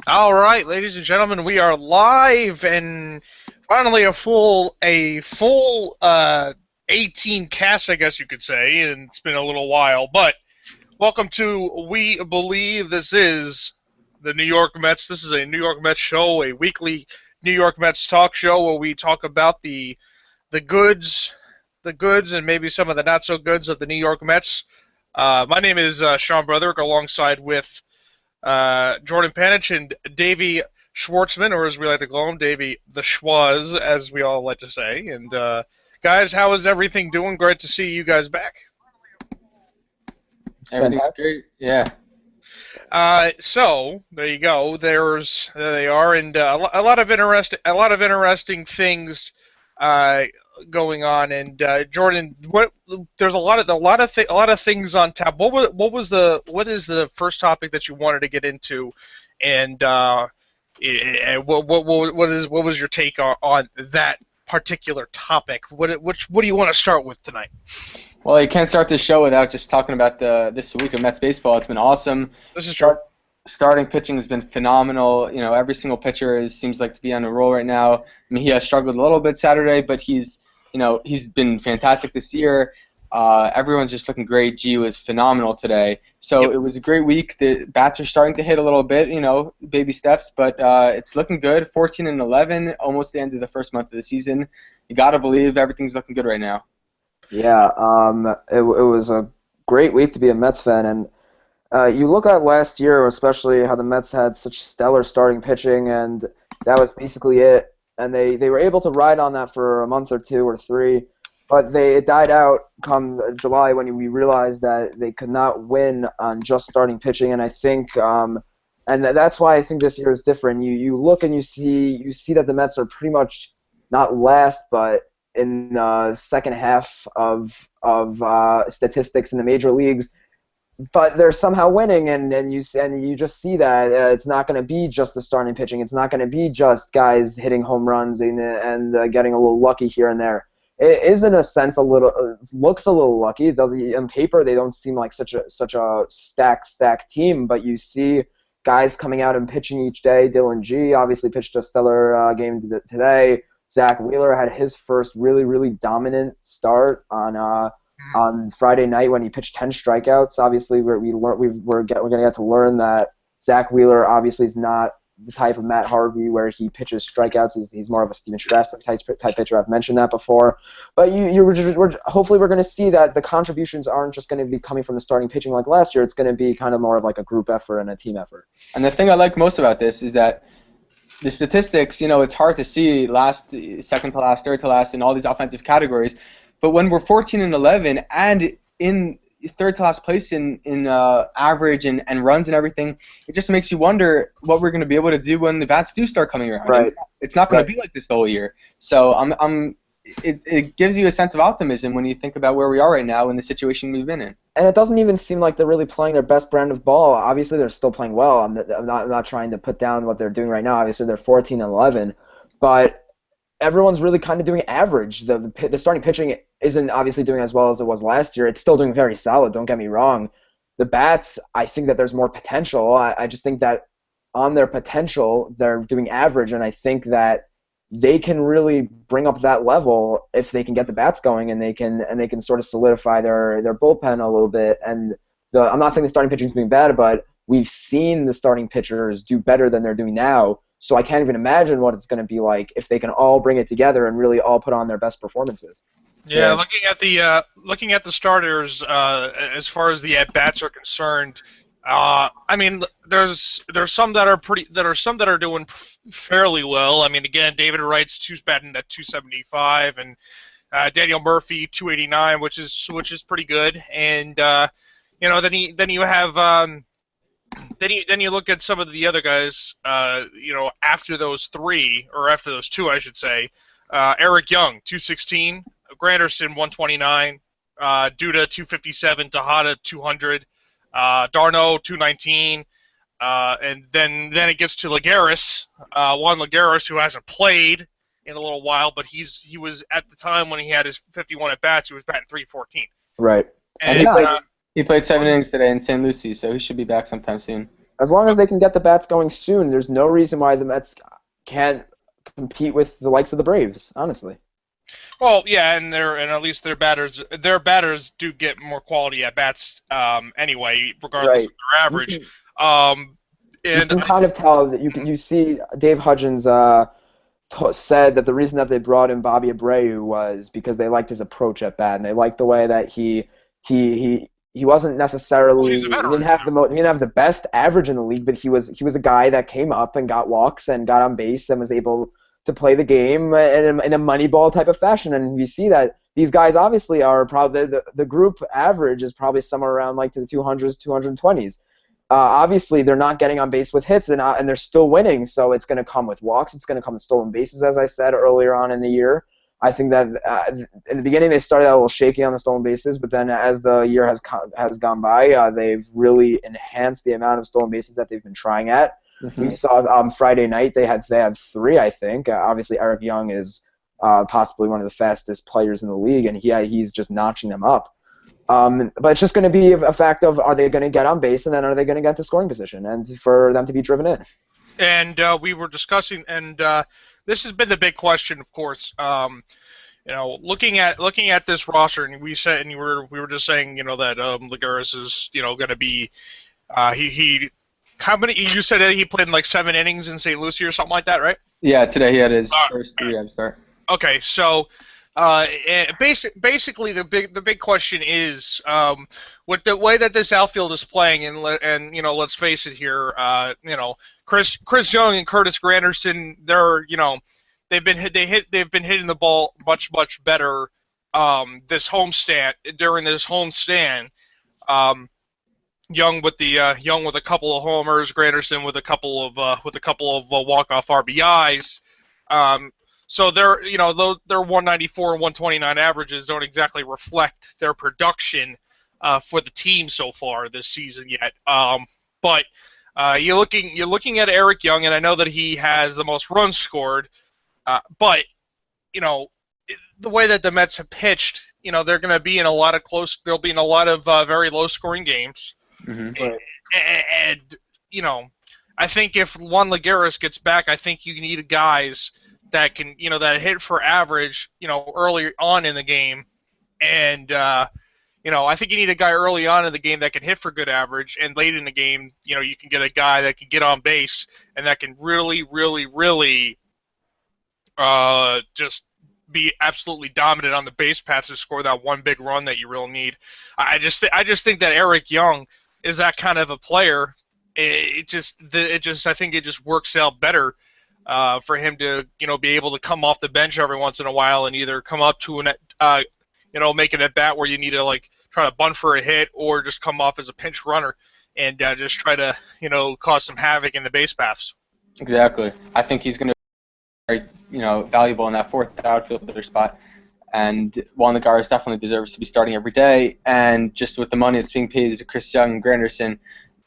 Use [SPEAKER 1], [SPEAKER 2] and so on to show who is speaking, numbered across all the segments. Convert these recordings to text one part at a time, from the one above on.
[SPEAKER 1] All right, ladies and gentlemen, we are live and finally a full 18 cast, I guess you could say, and it's been a little while. But welcome to We Believe. This is the New York Mets. This is a New York Mets show, a weekly New York Mets talk show where we talk about the goods, the goods, and maybe some of the not so goods of the New York Mets. My name is Sean Brotherk, alongside with Jordan Panich and Davey Schwartzman, or as we like to call him, Davey the Schwaz, as we all like to say. And guys, how is everything doing? Great to see you guys back.
[SPEAKER 2] Everything's
[SPEAKER 3] Fantastic.
[SPEAKER 2] great. Yeah.
[SPEAKER 1] So there you go. There they are, and a lot of interesting things uh, going on. And Jordan, there's a lot of things on tap. What is the first topic that you wanted to get into, and what was your take on that particular topic? What do you want to start with tonight?
[SPEAKER 2] Well, you can't start this show without just talking about this week of Mets baseball. It's been awesome.
[SPEAKER 1] This is true.
[SPEAKER 2] Starting pitching has been phenomenal. You know, every single pitcher seems like to be on a roll right now. I mean, he has struggled a little bit Saturday, but he's been fantastic this year. Everyone's just looking great. G was phenomenal today. So
[SPEAKER 1] Yep.
[SPEAKER 2] It was a great week. The bats are starting to hit a little bit, baby steps, but it's looking good. 14 and 11, almost the end of the first month of the season. You got to believe everything's looking good right now.
[SPEAKER 3] Yeah, it was a great week to be a Mets fan, and you look at last year, especially how the Mets had such stellar starting pitching, and that was basically it. And they were able to ride on that for a month or two or three, but it died out come July when we realized that they could not win on just starting pitching, and I think. And that's why I think this year is different. You look and you see that the Mets are pretty much not last, but in second half of statistics in the major leagues, but they're somehow winning, and you just see that it's not going to be just the starting pitching. It's not going to be just guys hitting home runs and getting a little lucky here and there. It is in a sense a little looks a little lucky. Though on paper they don't seem like such a stacked team, but you see guys coming out and pitching each day. Dylan G obviously pitched a stellar game today. Zach Wheeler had his first really dominant start on Friday night when he pitched 10 strikeouts. Obviously, we're going to get to learn that Zach Wheeler obviously is not the type of Matt Harvey where he pitches strikeouts. He's more of a Steven Strasburg type pitcher. I've mentioned that before. But hopefully we're going to see that the contributions aren't just going to be coming from the starting pitching like last year. It's going to be kind of more of like a group effort and a team effort.
[SPEAKER 2] And the thing I like most about this is that the statistics, it's hard to see last, second to last, third to last in all these offensive categories. But when we're 14 and 11 and in third to last place in average and runs and everything, it just makes you wonder what we're going to be able to do when the bats do start coming around.
[SPEAKER 3] Right.
[SPEAKER 2] It's not going to be like this the whole year. So it gives you a sense of optimism when you think about where we are right now and the situation we've been in.
[SPEAKER 3] And it doesn't even seem like they're really playing their best brand of ball. Obviously, they're still playing well. I'm not trying to put down what they're doing right now. Obviously, they're 14 and 11, but everyone's really kind of doing average. The starting pitching isn't obviously doing as well as it was last year. It's still doing very solid. Don't get me wrong. The bats, I think that there's more potential. I just think that on their potential, they're doing average, and I think that they can really bring up that level if they can get the bats going, and they can sort of solidify their bullpen a little bit. And I'm not saying the starting pitching is doing bad, but we've seen the starting pitchers do better than they're doing now. So I can't even imagine what it's going to be like if they can all bring it together and really all put on their best performances.
[SPEAKER 1] Yeah, looking at the starters, as far as the at bats are concerned, I mean, there's some that are doing fairly well. I mean, again, David Wright's batting at 275, and Daniel Murphy 289, which is pretty good. And then you have then you look at some of the other guys. After those three, or after those two, I should say. Eric Young 216. Granderson 129, Duda 257, Tejada 200, Darno 219, and then it gets to Lagares, Juan Lagares, who hasn't played in a little while, but he was at the time when he had his 51 at bats, he was batting 314.
[SPEAKER 3] Right.
[SPEAKER 2] And
[SPEAKER 1] And
[SPEAKER 2] he played 7 innings today in St. Lucie, so he should be back sometime soon.
[SPEAKER 3] as long as they can get the bats going soon, there's no reason why the Mets can't compete with the likes of the Braves, honestly.
[SPEAKER 1] Well, yeah, and at least their batters do get more quality at bats anyway, regardless
[SPEAKER 3] Right.
[SPEAKER 1] of their
[SPEAKER 3] You
[SPEAKER 1] average.
[SPEAKER 3] can,
[SPEAKER 1] Um,
[SPEAKER 3] you
[SPEAKER 1] and
[SPEAKER 3] can kind of tell that you see Dave Hudgens said that the reason that they brought in Bobby Abreu was because they liked his approach at bat, and they liked the way that he wasn't
[SPEAKER 1] well,
[SPEAKER 3] necessarily
[SPEAKER 1] he's a veteran.
[SPEAKER 3] he didn't have the best average in the league, but he was a guy that came up and got walks and got on base and was able to play the game in a Moneyball type of fashion. And we see that these guys obviously are probably the group average is probably somewhere around like to the 200s, 220s. Obviously, they're not getting on base with hits, and they're still winning. So it's going to come with walks. It's going to come with stolen bases, as I said earlier on in the year. I think that in the beginning they started out a little shaky on the stolen bases, but then as the year has gone by, they've really enhanced the amount of stolen bases that they've been trying at.
[SPEAKER 2] Mm-hmm.
[SPEAKER 3] We saw Friday night they had 3, I think. Obviously, Eric Young is possibly one of the fastest players in the league, and he's just notching them up. But it's just going to be a fact of, are they going to get on base, and then are they going to get to scoring position, and for them to be driven in.
[SPEAKER 1] And we were discussing, and this has been the big question, of course. Looking at this roster, and we were just saying, that Lagares is, going to be, he how many? You said that he played in like 7 innings in St. Lucie or something like that, right?
[SPEAKER 2] Yeah, today he had his first 3 start.
[SPEAKER 1] Okay, so basically the big question is with the way that this outfield is playing, and let's face it here, Chris Young and Curtis Granderson, they've been hitting the ball much better during this homestand. Young with a couple of homers, Granderson with a couple of walk-off RBIs. So their 194 and 129 averages don't exactly reflect their production for the team so far this season yet. But you're looking at Eric Young, and I know that he has the most runs scored. But the way that the Mets have pitched, they're going to be in a lot of they'll be in a lot of very low-scoring games.
[SPEAKER 2] Mm-hmm.
[SPEAKER 1] And I think if Juan Lagares gets back, I think you need guys that can, that hit for average, early on in the game. And, I think you need a guy early on in the game that can hit for good average, and late in the game, you can get a guy that can get on base and that can really, really, really just be absolutely dominant on the base paths to score that one big run that you really need. I just think that Eric Young is that kind of a player. I think it just works out better for him to, be able to come off the bench every once in a while and either come up to make an at bat where you need to try to bunt for a hit, or just come off as a pinch runner and just try to, cause some havoc in the base paths.
[SPEAKER 2] Exactly. I think he's going to be very, valuable in that 4th outfielder spot. And Juan Lagares definitely deserves to be starting every day. And just with the money that's being paid to Chris Young and Granderson,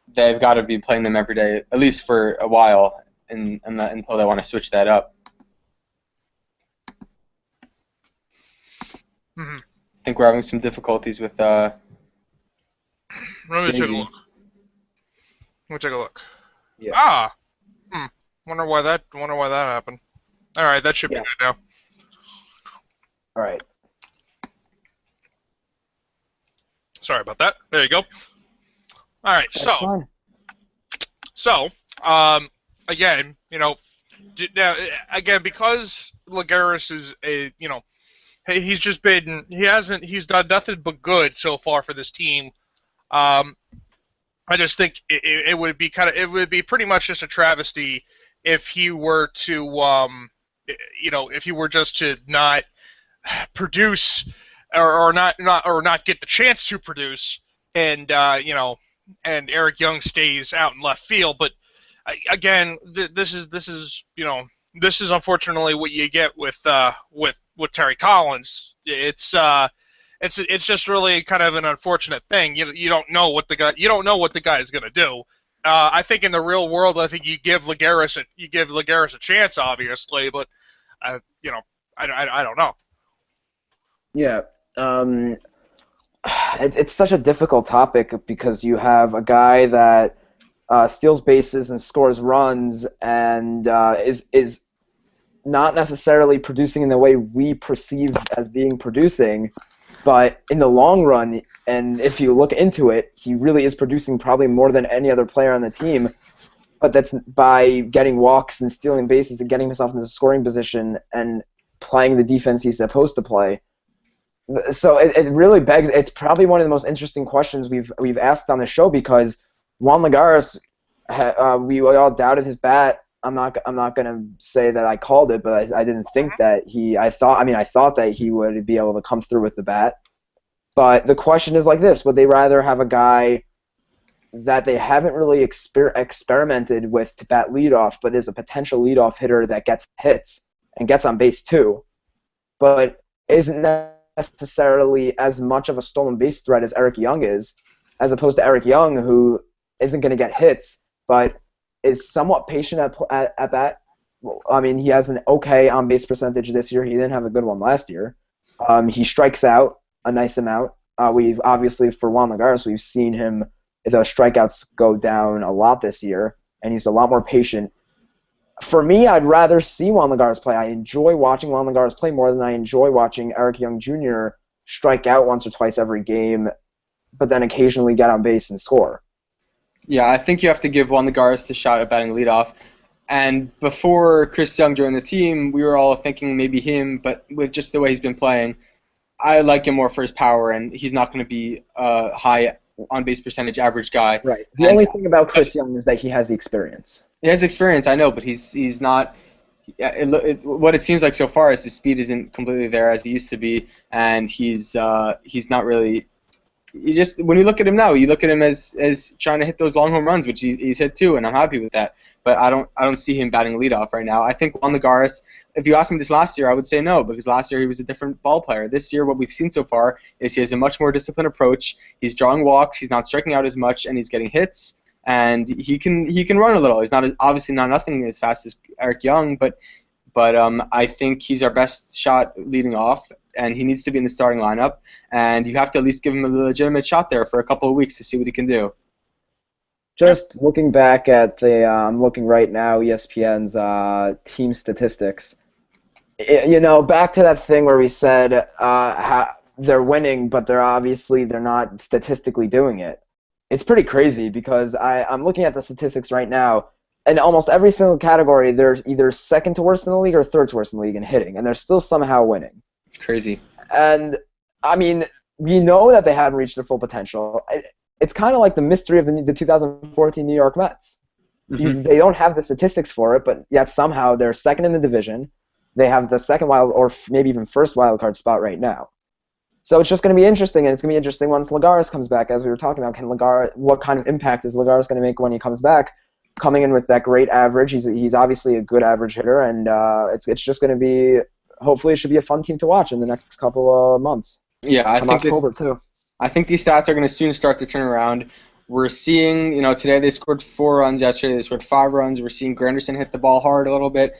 [SPEAKER 2] they've got to be playing them every day, at least for a while, until they want to switch that up.
[SPEAKER 1] Mm-hmm.
[SPEAKER 2] I think we're having some difficulties with.
[SPEAKER 1] Let me take a look.
[SPEAKER 3] Yeah.
[SPEAKER 1] Wonder why that happened. All right, that should be good now.
[SPEAKER 3] All right.
[SPEAKER 1] Sorry about that. There you go. All right,
[SPEAKER 3] That's fine.
[SPEAKER 1] Again, because Lagares is he's done nothing but good so far for this team. I just think it would be pretty much just a travesty if he were to just to not produce or not get the chance to produce, and and Eric Young stays out in left field. But again, this is unfortunately what you get with Terry Collins. It's just really kind of an unfortunate thing. You don't know what the guy is going to do. I think in the real world, I think you give Lagares a chance, obviously, but I don't know.
[SPEAKER 3] Yeah. It's such a difficult topic because you have a guy that steals bases and scores runs, and is not necessarily producing in the way we perceive as being producing, but in the long run, and if you look into it, he really is producing probably more than any other player on the team. But that's by getting walks and stealing bases and getting himself into the scoring position and playing the defense he's supposed to play. So it really begs. It's probably one of the most interesting questions we've asked on the show, because Juan Lagares, we all doubted his bat. I'm not gonna say that I called it, but I didn't think that I thought that he would be able to come through with the bat. But the question is like this: would they rather have a guy that they haven't really experimented with to bat leadoff, but is a potential leadoff hitter that gets hits and gets on base too, but isn't necessarily as much of a stolen base threat as Eric Young is, as opposed to Eric Young, who isn't going to get hits, but is somewhat patient at bat? Well, I mean, he has an okay on-base percentage this year. He didn't have a good one last year. He strikes out a nice amount. We've obviously, for Juan Lagares, we've seen him, the strikeouts go down a lot this year, and he's a lot more patient. For me, I'd rather see Juan Lagares play. I enjoy watching Juan Lagares play more than I enjoy watching Eric Young Jr. strike out once or twice every game, but then occasionally get on base and score.
[SPEAKER 2] Yeah, I think you have to give Juan Lagares the shot at batting leadoff. And before Chris Young joined the team, we were all thinking maybe him, but with just the way he's been playing, I like him more for his power, and he's not going to be a high on-base percentage average guy.
[SPEAKER 3] Right. The only thing about Chris Young is that he has the experience.
[SPEAKER 2] He has experience, I know, but he's not. What it seems like so far is his speed isn't completely there as he used to be, and he's not really. When you look at him now, you look at him as trying to hit those long home runs, which he's hit too, and I'm happy with that. But I don't see him batting leadoff right now. I think Juan Lagares, if you asked me this last year, I would say no, because last year he was a different ball player. This year, what we've seen so far is he has a much more disciplined approach. He's drawing walks, he's not striking out as much, and he's getting hits, and he can run a little. He's obviously not nothing as fast as Eric Young, but I think he's our best shot leading off, and he needs to be in the starting lineup, and you have to at least give him a legitimate shot there for a couple of weeks to see what he can do.
[SPEAKER 3] Just looking back at I'm looking right now, ESPN's team statistics. Back to that thing where we said they're winning, but they're not statistically doing it. It's pretty crazy, because I'm looking at the statistics right now, and almost every single category, they're either second to worst in the league or third to worst in the league in hitting, and they're still somehow winning.
[SPEAKER 2] It's crazy.
[SPEAKER 3] And, I mean, we know that they haven't reached their full potential. It's kind of like the mystery of the 2014 New York Mets. Mm-hmm. They don't have the statistics for it, but yet somehow they're second in the division. They have the second wild, or maybe even first wild card spot right now. So it's just going to be interesting, and it's going to be interesting once Lagares comes back, as we were talking about. What kind of impact is Lagares going to make when he comes back? Coming in with that great average, he's obviously a good average hitter, and it's just going to be, hopefully it should be a fun team to watch in the next couple of months.
[SPEAKER 2] Yeah, I think
[SPEAKER 3] October too.
[SPEAKER 2] I think these stats are going to soon start to turn around. We're seeing, today they scored 4 runs. Yesterday they scored 5 runs. We're seeing Granderson hit the ball hard a little bit.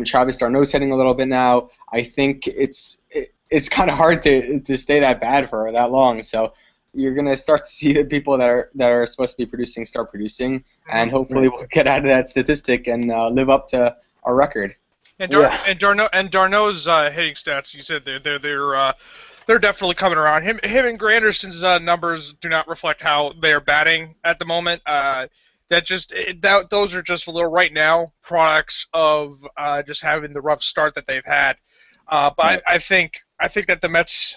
[SPEAKER 2] Travis d'Arnaud's hitting a little bit now. I think it's kind of hard to stay that bad for that long. So you're going to start to see the people that are supposed to be producing start producing, and hopefully we'll get out of that statistic and live up to our record.
[SPEAKER 1] And d'Arnaud's hitting stats, you said they're definitely coming around. Him and Granderson's numbers do not reflect how they are batting at the moment. Those are just right now products of just having the rough start that they've had. But I think that the Mets,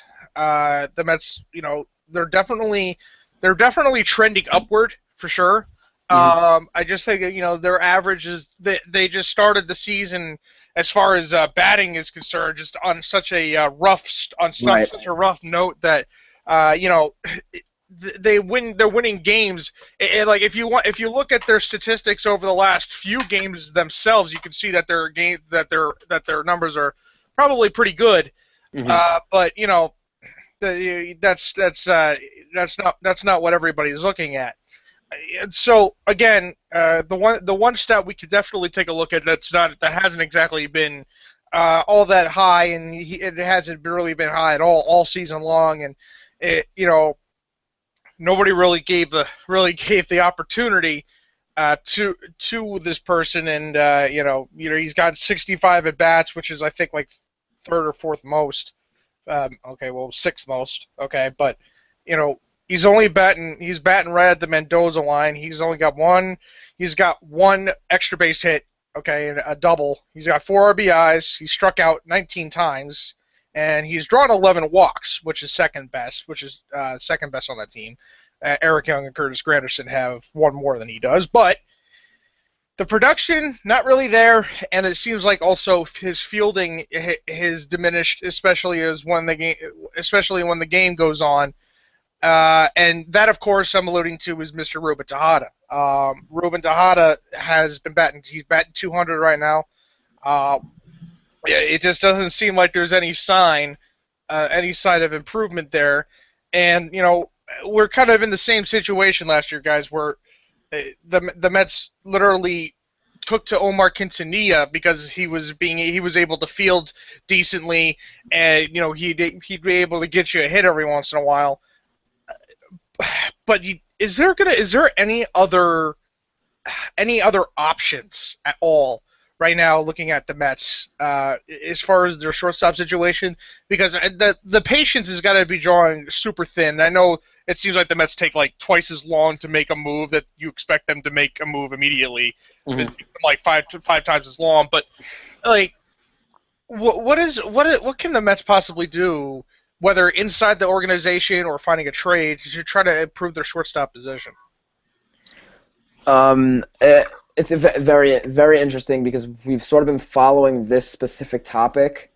[SPEAKER 1] they're definitely trending upward for sure. Mm-hmm. I just think that, their average is they just started the season, as far as batting is concerned, just on such a such a rough note that they're winning games. Like if you look at their statistics over the last few games themselves, you can see that their numbers are probably pretty good. Mm-hmm. But that's not what everybody's looking at. So again, the one stat we could definitely take a look at that hasn't exactly been all that high, and it hasn't really been high at all season long, and nobody really gave the opportunity to this person, and he's got 65 at bats, which is I think like third or fourth most. Okay, well sixth most. Okay, but he's batting right at the Mendoza line. He's only got one. He's got one extra base hit. Okay, and a double. He's got 4 RBIs. He's struck out 19 times, and he's drawn 11 walks, which is second best. Second best on that team. Eric Young and Curtis Granderson have one more than he does, but the production not really there, and it seems like also his fielding has diminished, especially when the game goes on. And that, of course, I'm alluding to is Mr. Ruben Tejada. Ruben Tejada he's batting 200 right now. It just doesn't seem like there's any sign of improvement there. And, we're kind of in the same situation last year, guys, where the Mets literally took to Omar Quintanilla because he was able to field decently, and he'd be able to get you a hit every once in a while. But is there any other options at all right now looking at the Mets as far as their shortstop situation? Because the patience has got to be drawing super thin. I know it seems like the Mets take like twice as long to make a move that you expect them to make a move immediately, like five times as long. But like, what can the Mets possibly do, whether inside the organization or finding a trade, to try to improve their shortstop position?
[SPEAKER 3] It's very, very interesting because we've sort of been following this specific topic.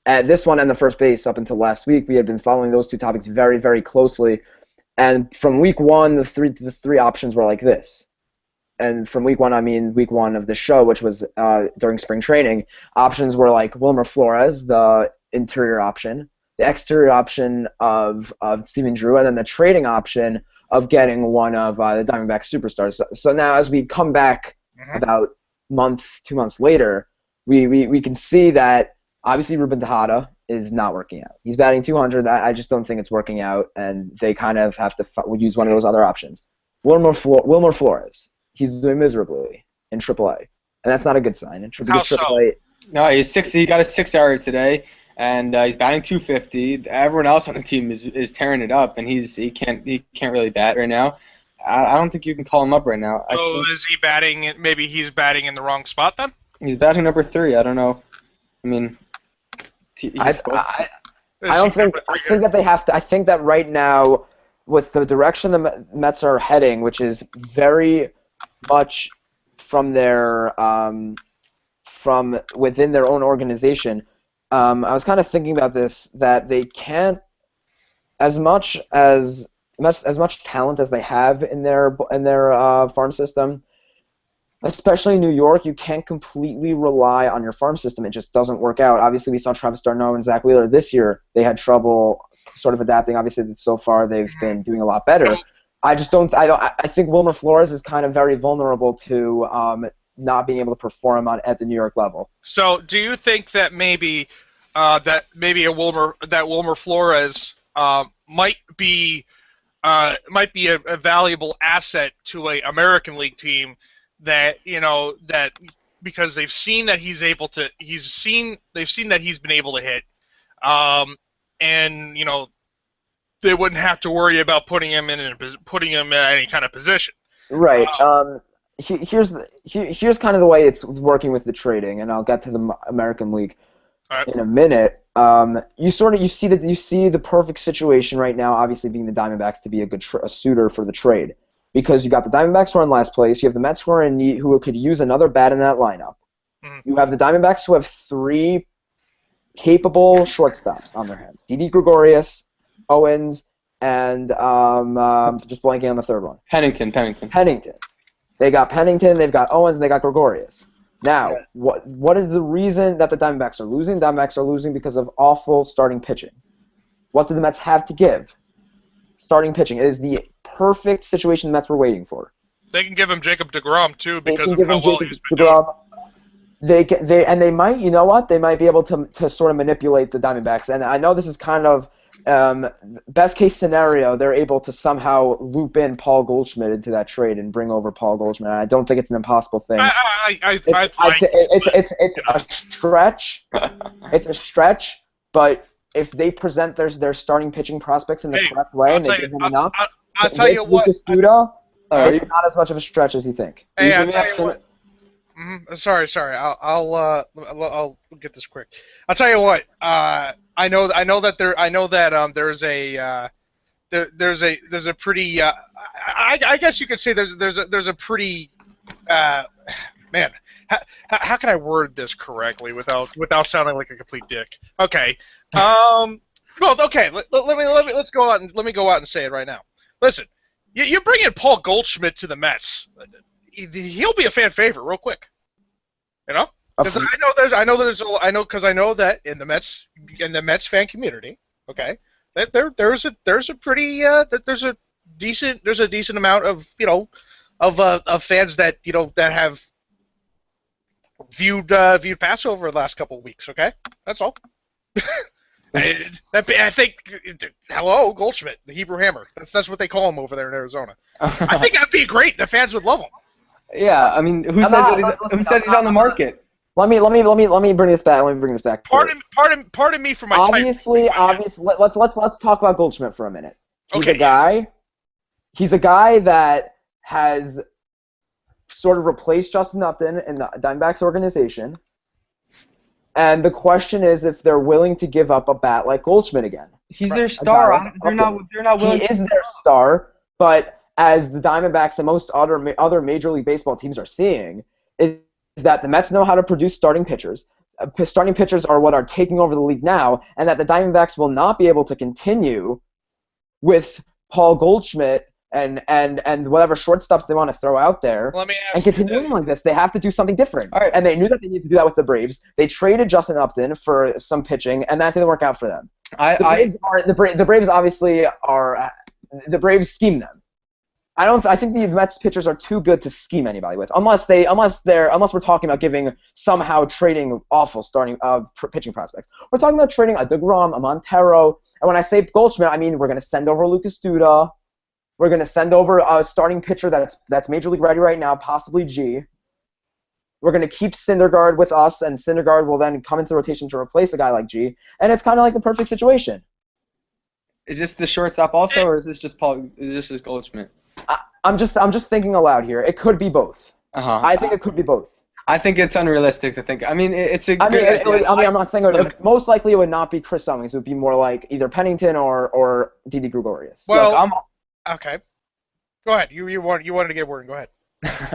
[SPEAKER 3] At this one and the first base up until last week, we had been following those two topics very, very closely. And from week one, the three options were like this. And from week one, I mean week one of the show, which was during spring training. Options were like Wilmer Flores, the interior option, the exterior option of Stephen Drew, and then the trading option of getting one of the Diamondback superstars. So now as we come back about 2 months later, we can see that obviously Ruben Tejada is not working out. He's batting 200. I just don't think it's working out, and they kind of have to use one of those other options. Wilmer Flores, he's doing miserably in AAA, and that's not a good sign.
[SPEAKER 1] How so?
[SPEAKER 2] AAA, no, he got a 6 error today, and he's batting 250. Everyone else on the team is tearing it up, and he can't really bat right now. I don't think you can call him up right now.
[SPEAKER 1] So is he batting? Maybe he's batting in the wrong spot then.
[SPEAKER 2] He's batting number 3. I don't know. I mean,
[SPEAKER 3] I don't think. I think that they have to. I think that right now, with the direction the Mets are heading, which is very much from from within their own organization. I was kind of thinking about this, that they can't, as much talent as they have in their farm system, especially in New York, you can't completely rely on your farm system. It just doesn't work out. Obviously, we saw Travis d'Arnaud and Zach Wheeler this year. They had trouble sort of adapting. Obviously, so far they've been doing a lot better. I think Wilmer Flores is kind of very vulnerable to not being able to perform at the New York level.
[SPEAKER 1] So, do you think that maybe Wilmer Flores might be a valuable asset to a American League team, that because they've seen that they've seen that he's been able to hit, and they wouldn't have to worry about putting him in any kind of position.
[SPEAKER 3] Right. Here's kind of the way it's working with the trading, and I'll get to the American League in a minute. You see the perfect situation right now, obviously being the Diamondbacks to be a suitor for the trade, because you got the Diamondbacks who are in last place, you have the Mets who are in need, who could use another bat in that lineup. You have the Diamondbacks who have 3 capable shortstops on their hands: Didi Gregorius, Owens, and just blanking on the third one.
[SPEAKER 2] Pennington.
[SPEAKER 3] They got Pennington, they've got Owens, and they got Gregorius. Now, what is the reason that the Diamondbacks are losing? The Diamondbacks are losing because of awful starting pitching. What do the Mets have to give? Starting pitching. It is the perfect situation the Mets were waiting for.
[SPEAKER 1] They can give him Jacob deGrom too, because of how well he's been doing.
[SPEAKER 3] They might, you know what? They might be able to sort of manipulate the Diamondbacks. And I know this is kind of best case scenario, they're able to somehow loop in Paul Goldschmidt into that trade and bring over Paul Goldschmidt. I don't think it's an impossible thing. It's a stretch. It's a stretch, but if they present their starting pitching prospects in the correct way and they give them enough,
[SPEAKER 1] I'll tell you what.
[SPEAKER 3] Lucas Duda, it's not as much of a stretch as you think.
[SPEAKER 1] Hey, I'll tell you what. Sorry. I'll get this quick. I'll tell you what. I know that there's a pretty. I guess you could say there's a pretty. Man, how can I word this correctly without sounding like a complete dick? Okay. Well, okay. Let's go out and let me go out and say it right now. Listen, you bring in Paul Goldschmidt to the Mets. He'll be a fan favorite real quick, you know. Because I know that in the Mets fan community, okay, that there's a decent amount of of fans that that have viewed Paso over the last couple of weeks. Okay, that's all. I think, hello, Goldschmidt, the Hebrew Hammer. That's what they call him over there in Arizona. I think that'd be great. The fans would love him.
[SPEAKER 2] Yeah, I mean, who says he's on the market?
[SPEAKER 3] Let me bring this back.
[SPEAKER 1] Pardon me for my
[SPEAKER 3] obviously. Let's talk about Goldschmidt for a minute. He's a guy that has sort of replaced Justin Upton in the Diamondbacks organization. And the question is if they're willing to give up a bat like Goldschmidt again.
[SPEAKER 2] He's their star. They're not willing.
[SPEAKER 3] He is their star, but as the Diamondbacks and most other Major League Baseball teams are seeing, is that the Mets know how to produce starting pitchers. Starting pitchers are what are taking over the league now, and that the Diamondbacks will not be able to continue with Paul Goldschmidt and whatever shortstops they want to throw out there, and continuing like this, they have to do something different.
[SPEAKER 2] Right.
[SPEAKER 3] And they knew that they needed to do that with the Braves. They traded Justin Upton for some pitching, and that didn't work out for them. The Braves obviously are. The Braves scheme them. I think the Mets pitchers are too good to scheme anybody with, unless we're talking about somehow trading awful starting pitching prospects. We're talking about trading a DeGrom, a Montero, and when I say Goldschmidt, I mean we're going to send over Lucas Duda. We're going to send over a starting pitcher that's Major League ready right now, possibly G. We're going to keep Syndergaard with us, and Syndergaard will then come into the rotation to replace a guy like G. And it's kind of like the perfect situation.
[SPEAKER 2] Is this the shortstop also, or is this just Paul? Is this Goldschmidt?
[SPEAKER 3] I'm just thinking aloud here. It could be both. I think it could be both.
[SPEAKER 2] I think it's unrealistic to think. I mean, it's a. I'm
[SPEAKER 3] not saying most likely it would not be Chris Summings. It would be more like either Pennington or Didi Gregorius.
[SPEAKER 1] Well, okay. Go ahead. You wanted to get word. Go ahead.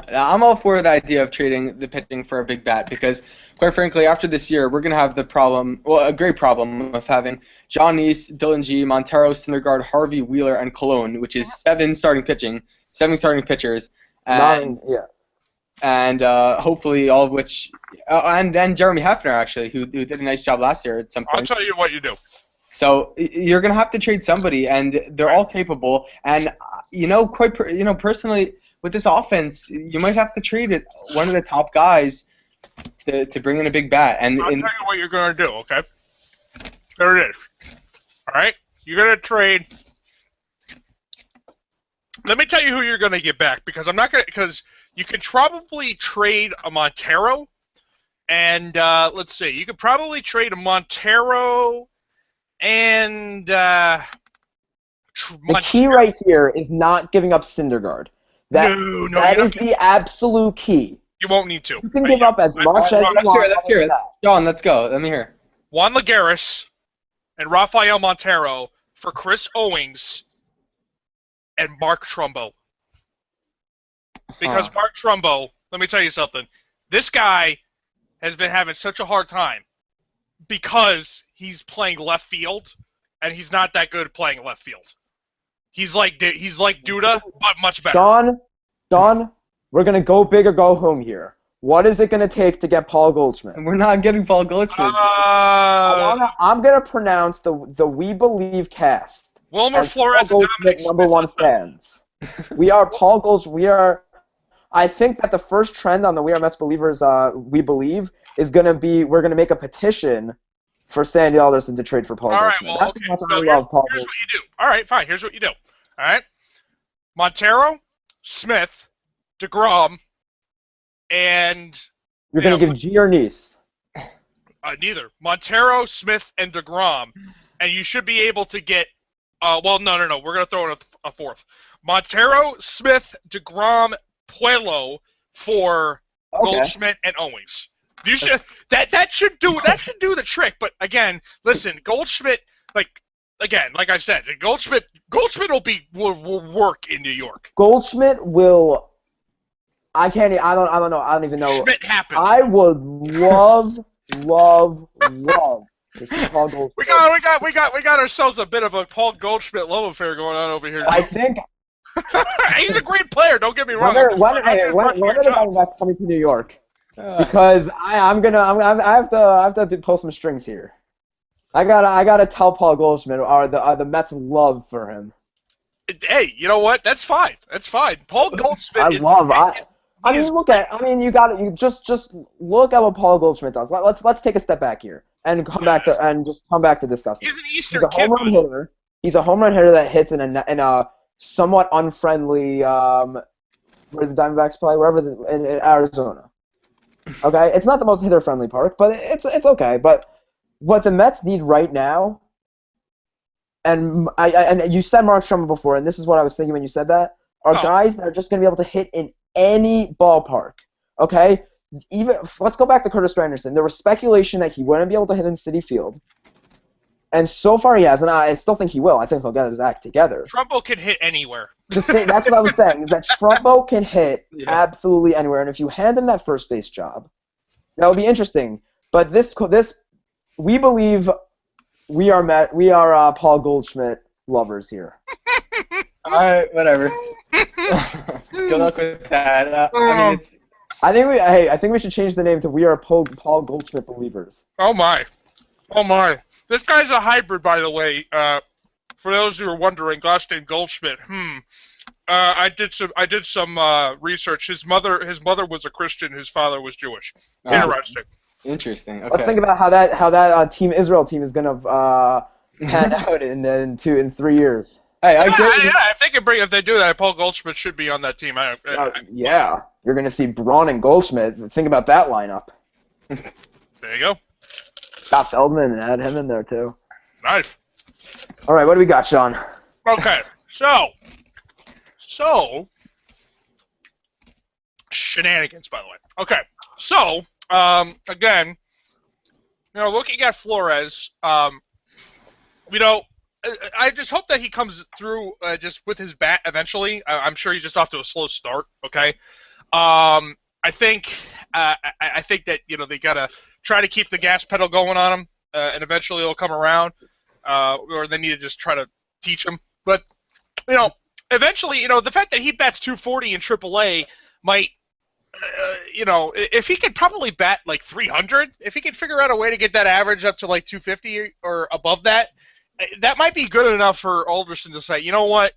[SPEAKER 2] I'm all for the idea of trading the pitching for a big bat because, quite frankly, after this year, we're going to have a great problem of having John East, Dylan G, Montero, Syndergaard, Harvey, Wheeler, and Colon, which is seven starting pitchers. And hopefully all of which, and Jeremy Hefner, actually, who did a nice job last year at some point.
[SPEAKER 1] I'll tell you what you do.
[SPEAKER 2] So you're going to have to trade somebody, and they're all capable. And, personally, with this offense, you might have to trade one of the top guys to bring in a big bat. And
[SPEAKER 1] I'll tell you what you're going to do, okay? There it is. All right? You're going to trade. Let me tell you who you're going to get back, because because you could probably trade a Montero, and let's see, you could probably trade a Montero and
[SPEAKER 3] the key right here is not giving up Syndergaard. That is the absolute key.
[SPEAKER 1] You won't need to.
[SPEAKER 3] You can give up as much as you want.
[SPEAKER 2] Let's hear it. John, let's go. Let me hear.
[SPEAKER 1] Juan Lagares and Rafael Montero for Chris Owings and Mark Trumbo. Because Mark Trumbo, let me tell you something. This guy has been having such a hard time because he's playing left field, and he's not that good at playing left field. He's like Duda, but much better.
[SPEAKER 3] Sean, we're gonna go big or go home here. What is it gonna take to get Paul Goldschmidt?
[SPEAKER 2] We're not getting Paul Goldschmidt.
[SPEAKER 3] I'm gonna pronounce the We Believe cast.
[SPEAKER 1] Wilmer Flores and Dominic
[SPEAKER 3] number one fans. We are Paul Goldschmidt. I think that the first trend on the We Are Mets Believers We Believe is gonna be we're gonna make a petition for Sandy Alderson to trade for Paul
[SPEAKER 1] All right,
[SPEAKER 3] Goldschmidt.
[SPEAKER 1] well,
[SPEAKER 3] That's
[SPEAKER 1] okay.
[SPEAKER 3] how much
[SPEAKER 1] So
[SPEAKER 3] I love Paul
[SPEAKER 1] here's
[SPEAKER 3] Goldschmidt.
[SPEAKER 1] what you do. All right, fine. Here's what you do. All right, Montero, Smith, DeGrom, and
[SPEAKER 3] You're going to give G or Nice?
[SPEAKER 1] neither Montero, Smith, and DeGrom, and you should be able to get. Well, no. We're gonna throw in a fourth. Montero, Smith, DeGrom, Puelo for Goldschmidt and Owings. You should that should do the trick. But again, listen, Goldschmidt, like I said, Goldschmidt will work in New York.
[SPEAKER 3] Goldschmidt will. I don't know. I don't even know.
[SPEAKER 1] Schmidt happens.
[SPEAKER 3] I would love to see Paul Goldschmidt.
[SPEAKER 1] We got ourselves a bit of a Paul Goldschmidt love affair going on over here.
[SPEAKER 3] I think.
[SPEAKER 1] He's a great player. Don't get me wrong.
[SPEAKER 3] When are the Diamondbacks coming to New York? Because I have to pull some strings here. I gotta tell Paul Goldschmidt or the Mets love for him.
[SPEAKER 1] Hey, you know what? That's fine. Paul Goldschmidt.
[SPEAKER 3] You just look at what Paul Goldschmidt does. Let's take a step back here and come back to discussing.
[SPEAKER 1] He's an Eastern
[SPEAKER 3] He's a home run hitter. He's a home run hitter that hits in a somewhat unfriendly where the Diamondbacks play, in Arizona. Okay, it's not the most hitter-friendly park, but it's okay. But what the Mets need right now, and you said Mark Stroman before, and this is what I was thinking when you said that, are guys that are just going to be able to hit in any ballpark. Okay, let's go back to Curtis Granderson. There was speculation that he wouldn't be able to hit in Citi Field, and so far he has, and I still think he will. I think he'll get his act together.
[SPEAKER 1] Trumbo can hit anywhere.
[SPEAKER 3] That's what I was saying, is that Trumbo can hit absolutely anywhere, and if you hand him that first base job, that would be interesting. But this we believe we are Paul Goldschmidt lovers here.
[SPEAKER 2] All right, whatever. Good luck with that.
[SPEAKER 3] I think we should change the name to We Are Paul Goldschmidt Believers.
[SPEAKER 1] Oh my. This guy's a hybrid, by the way. For those who are wondering, Goldstein Goldschmidt. I did some research. His mother was a Christian. His father was Jewish.
[SPEAKER 2] Interesting. Okay.
[SPEAKER 3] Let's think about how that Team Israel team is gonna pan out in 3 years.
[SPEAKER 2] Hey, I
[SPEAKER 1] think if they do that, Paul Goldschmidt should be on that team.
[SPEAKER 3] Yeah, you're gonna see Braun and Goldschmidt. Think about that lineup.
[SPEAKER 1] There you go.
[SPEAKER 3] Scott Feldman and add him in there too.
[SPEAKER 1] Nice.
[SPEAKER 3] All right, what do we got, Sean?
[SPEAKER 1] Okay, so shenanigans, by the way. Okay, so again, looking at Flores, I just hope that he comes through just with his bat eventually. I'm sure he's just off to a slow start. Okay, I think that they gotta try to keep the gas pedal going on him, and eventually it'll come around. Or they need to just try to teach him. But eventually, the fact that he bats 240 in AAA might, if he could probably bat like 300, if he could figure out a way to get that average up to like 250 or above that, that might be good enough for Alderson to say, you know what,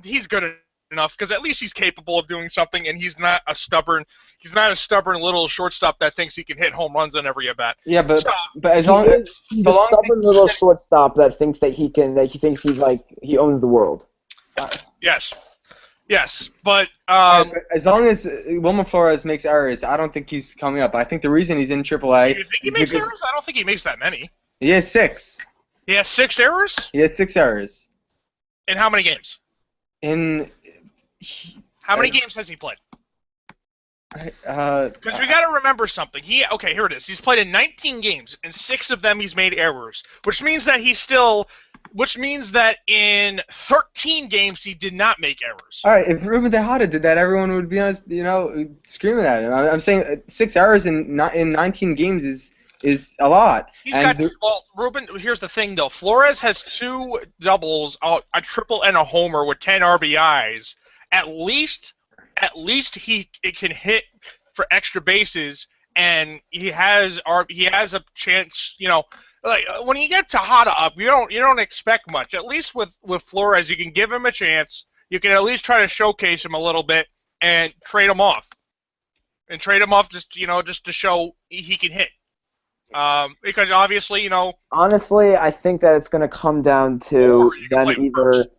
[SPEAKER 1] he's good enough because at least he's capable of doing something, and he's not a stubborn little shortstop that thinks he can hit home runs on every at bat.
[SPEAKER 3] Yeah, but as long as he's a stubborn little shortstop that thinks that he thinks he owns the world.
[SPEAKER 1] Yes, but
[SPEAKER 2] as long as Wilmer Flores makes errors, I don't think he's coming up. I think the reason he's in AAA.
[SPEAKER 1] Do you think he makes errors? I don't think he makes that many.
[SPEAKER 2] He has 6.
[SPEAKER 1] He has 6 errors?
[SPEAKER 2] He has 6 errors.
[SPEAKER 1] In how many games? How many games has he played? Because we got to remember something. Here it is. He's played in 19 games, and 6 of them he's made errors, which means that in 13 games he did not make errors.
[SPEAKER 2] All right, if Ruben Tejada did that, everyone would be screaming at him. I'm saying 6 errors in 19 games is a lot.
[SPEAKER 1] Ruben, here's the thing though. Flores has 2 doubles, a triple, and a homer with 10 RBIs. At least he can hit for extra bases, and he has a chance. Like when you get Tejada up, you don't expect much. At least with Flores, you can give him a chance. You can at least try to showcase him a little bit and trade him off. Just to show he can hit. Because obviously, you know,
[SPEAKER 3] Honestly, I think that it's going to come down to
[SPEAKER 1] or you can
[SPEAKER 3] them
[SPEAKER 1] play
[SPEAKER 3] either
[SPEAKER 1] first.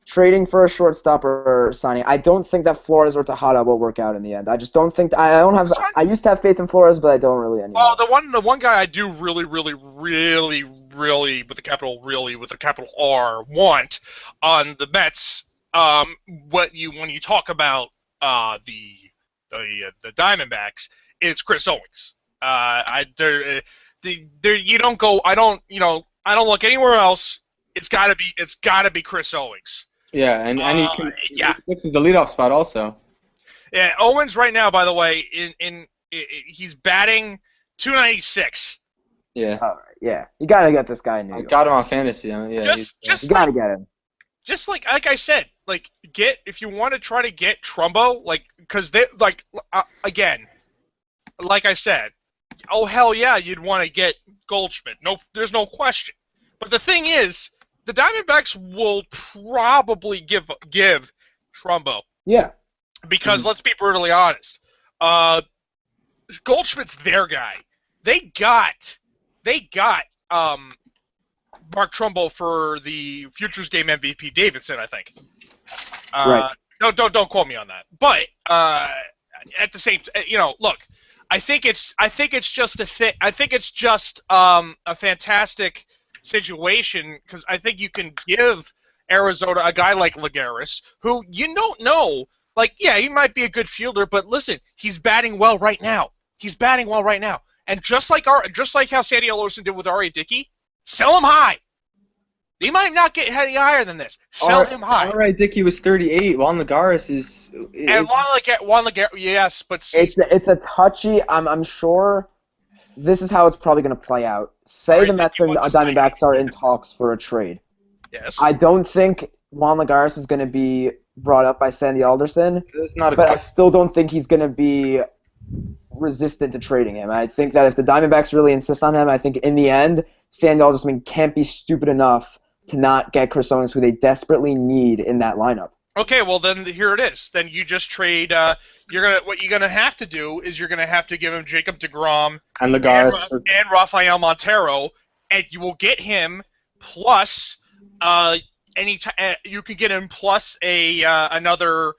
[SPEAKER 3] trading for a shortstop or signing. I don't think that Flores or Tejada will work out in the end. I just don't think I don't have. I used to have faith in Flores, but I don't really
[SPEAKER 1] Well,
[SPEAKER 3] anymore.
[SPEAKER 1] the one guy I do really, with the capital R want on the Mets. When you talk about the Diamondbacks, it's Chris Owings. You don't go. I don't look anywhere else. It's gotta be Chris Owings.
[SPEAKER 2] Yeah, and
[SPEAKER 1] Yeah,
[SPEAKER 2] this is the leadoff spot also.
[SPEAKER 1] yeah. Owens right now, by the way, he's batting 296.
[SPEAKER 2] Yeah,
[SPEAKER 3] All right, yeah, you got to get this guy in New
[SPEAKER 2] I
[SPEAKER 3] York.
[SPEAKER 2] got him on fantasy. I mean, yeah,
[SPEAKER 1] Just
[SPEAKER 3] You
[SPEAKER 1] just
[SPEAKER 3] got
[SPEAKER 1] like
[SPEAKER 3] to get him.
[SPEAKER 1] just like I said, like if you want to try to get Trumbo, like because they again, like I said, oh hell yeah, you'd want to get Goldschmidt. No, there's no question. But the thing is, the Diamondbacks will probably give Trumbo
[SPEAKER 3] Yeah,
[SPEAKER 1] because let's be brutally honest, uh, Goldschmidt's their guy. They got Mark Trumbo for the Futures Game MVP Davidson, I think.
[SPEAKER 3] right.
[SPEAKER 1] Don't quote me on that. But at the same, look, I think it's just a fantastic situation because I think you can give Arizona a guy like Lagares who you don't know. Like, yeah, he might be a good fielder, but listen, he's batting well right now. And just like how Sandy Alderson did with R.A. Dickey, sell him high. He might not get any higher than this. Sell him high.
[SPEAKER 2] All right, Dickey was 38. Juan Lagares is.
[SPEAKER 1] And Juan Lagares, yes, but see,
[SPEAKER 3] It's a touchy. I'm sure this is how it's probably going to play out. Say
[SPEAKER 1] Alright,
[SPEAKER 3] the Mets
[SPEAKER 1] Dickey
[SPEAKER 3] and
[SPEAKER 1] won the
[SPEAKER 3] Diamondbacks are in talks for a trade.
[SPEAKER 1] yes.
[SPEAKER 3] I don't think Juan Lagares is going to be brought up by Sandy Alderson,
[SPEAKER 2] It's not a
[SPEAKER 3] but I
[SPEAKER 2] question.
[SPEAKER 3] still don't think he's going to be resistant to trading him. I think that if the Diamondbacks really insist on him, I think in the end, Sandy Alderson can't be stupid enough to not get Chris Owings, who they desperately need in that lineup.
[SPEAKER 1] Okay, well then here it is. Then you just trade. What you're gonna have to do is you're gonna have to give him Jacob DeGrom
[SPEAKER 2] And
[SPEAKER 1] and,
[SPEAKER 2] Lagares.
[SPEAKER 1] and Rafael Montero, and you will get him plus you can get him plus another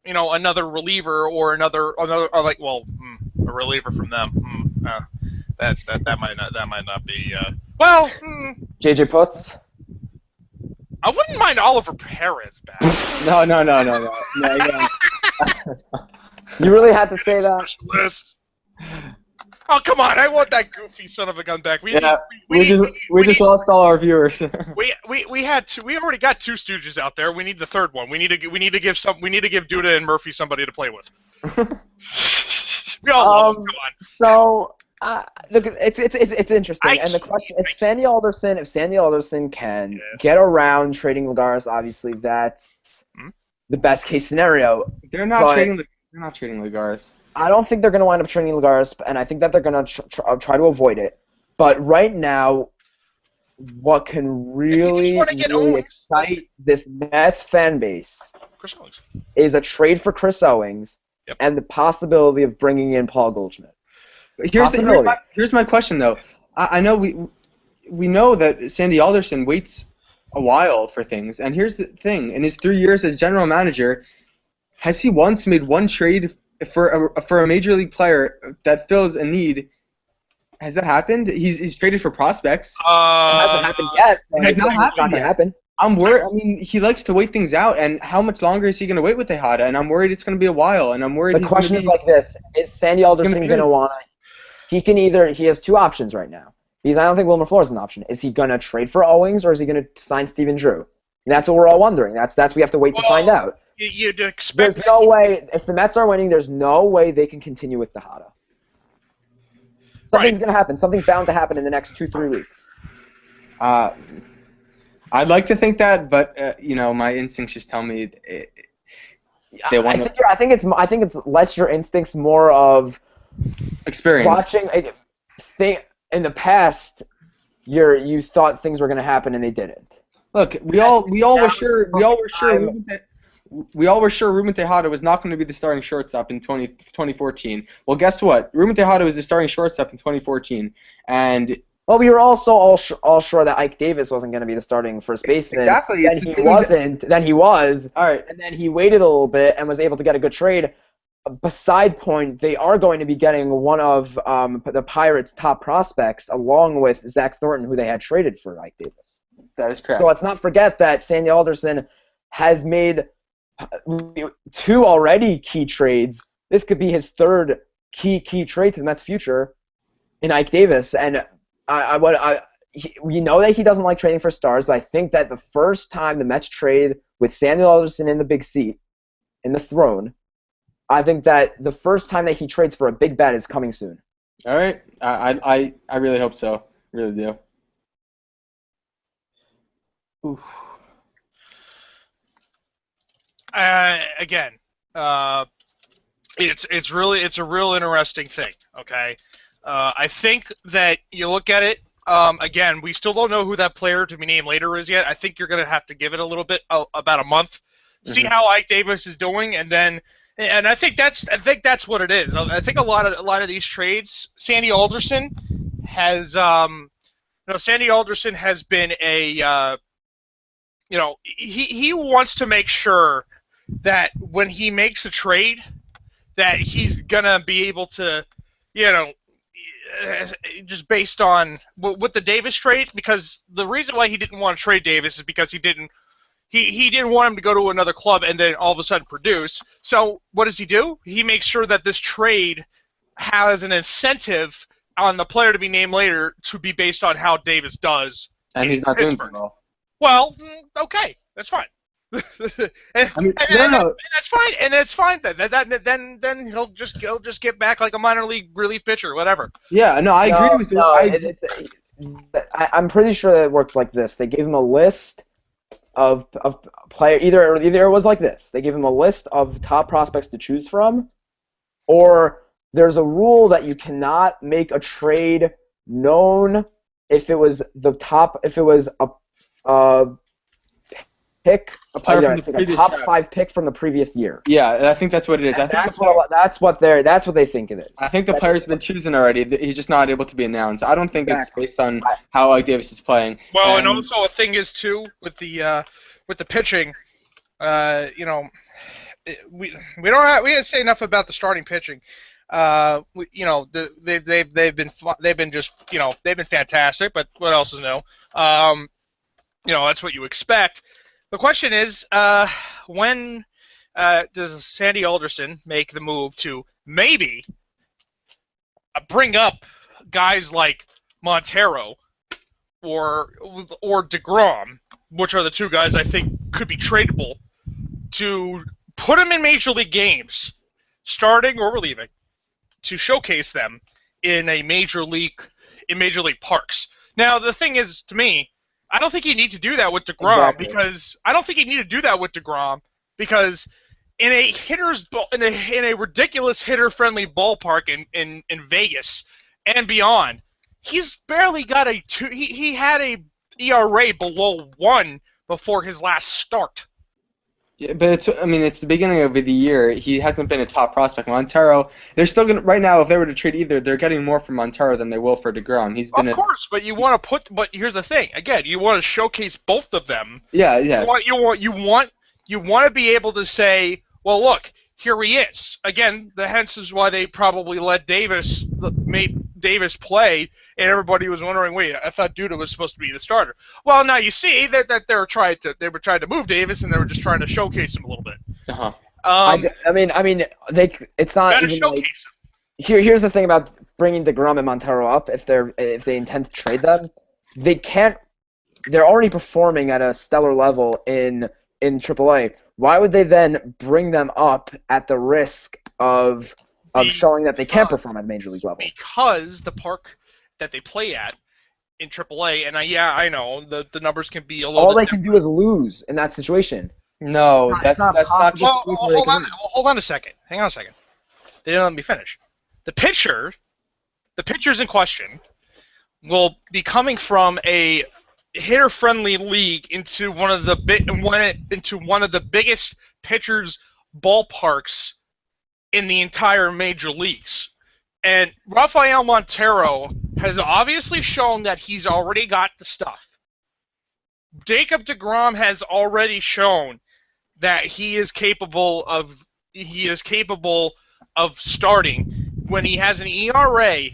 [SPEAKER 1] reliever or a reliever from them. That might not be
[SPEAKER 3] JJ Putz?
[SPEAKER 1] I wouldn't mind Oliver Perez back.
[SPEAKER 2] No. Yeah.
[SPEAKER 3] You really had to say that?
[SPEAKER 1] Specialist. Oh come on! I want that goofy son of a gun back. We
[SPEAKER 2] just lost all our viewers.
[SPEAKER 1] we already got two Stooges out there. We need the third one. We need to give Duda and Murphy somebody to play with. We all love them. Come on.
[SPEAKER 3] So look, it's interesting, and the question: if Sandy Alderson can get around trading Lagares, obviously that's the best case scenario.
[SPEAKER 2] They're not trading Lagares.
[SPEAKER 3] I don't think they're going to wind up trading Lagares, and I think that they're going to try to avoid it. But right now, what can really excite this Mets fan base
[SPEAKER 1] Chris Owings
[SPEAKER 3] is a trade for Chris Owings and the possibility of bringing in Paul Goldschmidt.
[SPEAKER 2] Here's my question though. I know we know that Sandy Alderson waits a while for things, and here's the thing: in his 3 years as general manager, has he once made one trade for a major league player that fills a need? Has that happened? He's traded for prospects.
[SPEAKER 3] It hasn't happened yet.
[SPEAKER 2] It has not happened
[SPEAKER 3] It's not going to happen.
[SPEAKER 2] I'm worried. I mean, he likes to wait things out, and how much longer is he going to wait with Tejada? And I'm worried it's going to be a while, and I'm worried.
[SPEAKER 3] The question is like this: is Sandy Alderson going to want to? He has two options right now. Because I don't think Wilmer Flores is an option. Is he going to trade for Owings, or is he going to sign Steven Drew? And that's what we're all wondering. We have to wait to find out.
[SPEAKER 1] You'd expect.
[SPEAKER 3] There's no way. If the Mets are winning, there's no way they can continue with Tejada. Something's going to happen. Something's bound to happen in the next 2-3 weeks.
[SPEAKER 2] I'd like to think that, but my instincts just tell me they want.
[SPEAKER 3] I think it's less your instincts, more of
[SPEAKER 2] experience.
[SPEAKER 3] Watching in the past, you thought things were going to happen and they didn't.
[SPEAKER 2] Look, we all were sure we all were sure Ruben Tejada was not going to be the starting shortstop in 2014. Well, guess what? Ruben Tejada was the starting shortstop in 2014, and
[SPEAKER 3] Well, we were also all sure that Ike Davis wasn't going to be the starting first baseman.
[SPEAKER 2] exactly.
[SPEAKER 3] Then he wasn't. Then he was.
[SPEAKER 2] All right.
[SPEAKER 3] And then he waited a little bit and was able to get a good trade. Beside point, they are going to be getting one of the Pirates' top prospects, along with Zach Thornton, who they had traded for Ike Davis.
[SPEAKER 2] That is correct.
[SPEAKER 3] So let's not forget that Sandy Alderson has made 2 already key trades. This could be his 3rd key trade to the Mets' future in Ike Davis. And we know that he doesn't like trading for stars, but I think that the first time the Mets trade with Sandy Alderson in the big seat, in the throne, I think that the first time that he trades for a big bet is coming soon.
[SPEAKER 2] All right. I really hope so. Really do. Oof.
[SPEAKER 1] Again, it's a real interesting thing. Okay, I think that you look at it. Again, we still don't know who that player to be named later is yet. I think you're going to have to give it a little bit, about a month, see how Ike Davis is doing, and then. And I think that's what it is. I think a lot of these trades, Sandy Alderson has, Sandy Alderson has been a, he wants to make sure that when he makes a trade, that he's gonna be able to, just based on with the Davis trade, because the reason why he didn't want to trade Davis is because he didn't want him to go to another club and then all of a sudden produce. So what does he do? He makes sure that this trade has an incentive on the player to be named later to be based on how Davis does.
[SPEAKER 2] And he's not doing so well.
[SPEAKER 1] Well, okay, that's fine. and that's fine, and that's fine. Then he'll just get back like a minor league relief pitcher, whatever.
[SPEAKER 2] Yeah, no, I agree with you.
[SPEAKER 3] I'm pretty sure that it worked like this. They gave him a list of player. Either it was like this. They gave him a list of top prospects to choose from, or there's a rule that you cannot make a trade known if it was a pick,
[SPEAKER 2] a player from the
[SPEAKER 3] previous top 5 pick from the previous year.
[SPEAKER 2] Yeah, I think that's what it is. I think
[SPEAKER 3] that's what they think it is.
[SPEAKER 2] I think the player's been chosen already. He's just not able to be announced. I don't think it's based on how Ike Davis is playing.
[SPEAKER 1] Well, and also a thing is too with the pitching, we didn't say enough about the starting pitching. They've been fantastic, but what else is new? That's what you expect. The question is, when does Sandy Alderson make the move to maybe bring up guys like Montero or DeGrom, which are the 2 guys I think could be tradable, to put them in major league games, starting or relieving, to showcase them in major league parks. Now the thing is, to me, I don't think you need to do that with DeGrom because in a ridiculous hitter-friendly ballpark in Vegas and beyond, he's barely got he had a ERA below 1 before his last start.
[SPEAKER 2] Yeah, but it's the beginning of the year. He hasn't been a top prospect. Montero, they're still gonna right now. If they were to trade either, they're getting more from Montero than they will for DeGrom. He's been
[SPEAKER 1] of course, but you want to but here's the thing. Again, you want to showcase both of them.
[SPEAKER 2] Yeah, yes.
[SPEAKER 1] You want to be able to say, well, look, here he is. Again, hence is why they probably made Davis play, and everybody was wondering, wait, I thought Duda was supposed to be the starter. Well, now you see that they were trying to move Davis, and they were just trying to showcase him a little bit.
[SPEAKER 2] Uh-huh.
[SPEAKER 3] It's not even
[SPEAKER 1] showcase
[SPEAKER 3] like, here's the thing about bringing DeGrom and Montero up. If they intend to trade them, they can't. They're already performing at a stellar level in AAA. Why would they then bring them up at the risk of showing that they can't perform at major league level?
[SPEAKER 1] Because the park that they play at in AAA, and I know the numbers can be a little.
[SPEAKER 3] All they can do is lose in that situation.
[SPEAKER 2] No, that's not.
[SPEAKER 1] Well, hold on a second. Hang on a second. They didn't let me finish. The pitchers in question will be coming from a hitter-friendly league into one of the biggest pitchers' ballparks in the entire major leagues. And Rafael Montero has obviously shown that he's already got the stuff. Jacob deGrom has already shown that he is capable of starting when he has an ERA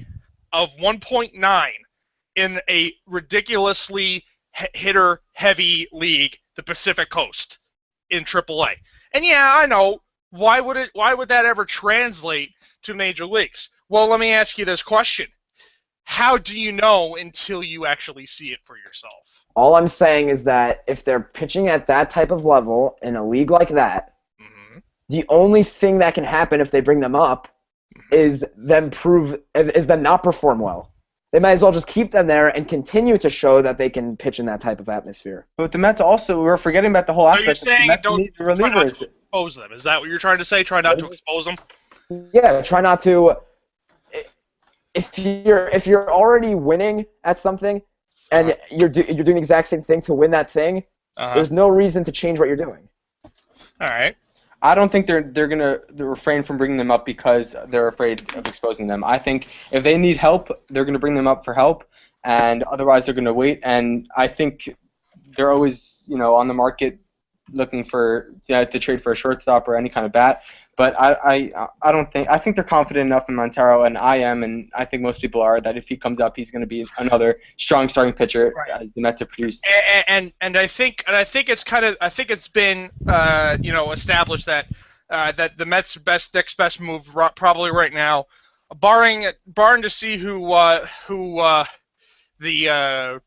[SPEAKER 1] of 1.9 in a ridiculously hitter-heavy league, the Pacific Coast, in AAA. And yeah, I know. Why would that ever translate to major leagues? Well, let me ask you this question. How do you know until you actually see it for yourself?
[SPEAKER 3] All I'm saying is that if they're pitching at that type of level in a league like that, the only thing that can happen if they bring them up is them not perform well. They might as well just keep them there and continue to show that they can pitch in that type of atmosphere.
[SPEAKER 2] But the Mets also, we're forgetting about the whole aspect.
[SPEAKER 1] So you're saying
[SPEAKER 2] the Mets
[SPEAKER 1] don't
[SPEAKER 2] need relievers.
[SPEAKER 1] expose them. Is that what you're trying to say? Try not to expose them?
[SPEAKER 3] Yeah, try not to. If you're already winning at something, and you're doing the exact same thing to win that thing, there's no reason to change what you're doing.
[SPEAKER 1] All right.
[SPEAKER 2] I don't think they're gonna refrain from bringing them up because they're afraid of exposing them. I think if they need help, they're gonna bring them up for help, and otherwise they're gonna wait. And I think they're always, on the market looking for to trade for a shortstop or any kind of bat. But I think they're confident enough in Montero, and I am, and I think most people are, that if he comes up, he's going to be another strong starting pitcher as the Mets have produced.
[SPEAKER 1] And I think it's been established that that the Mets' next best move probably right now, barring to see who the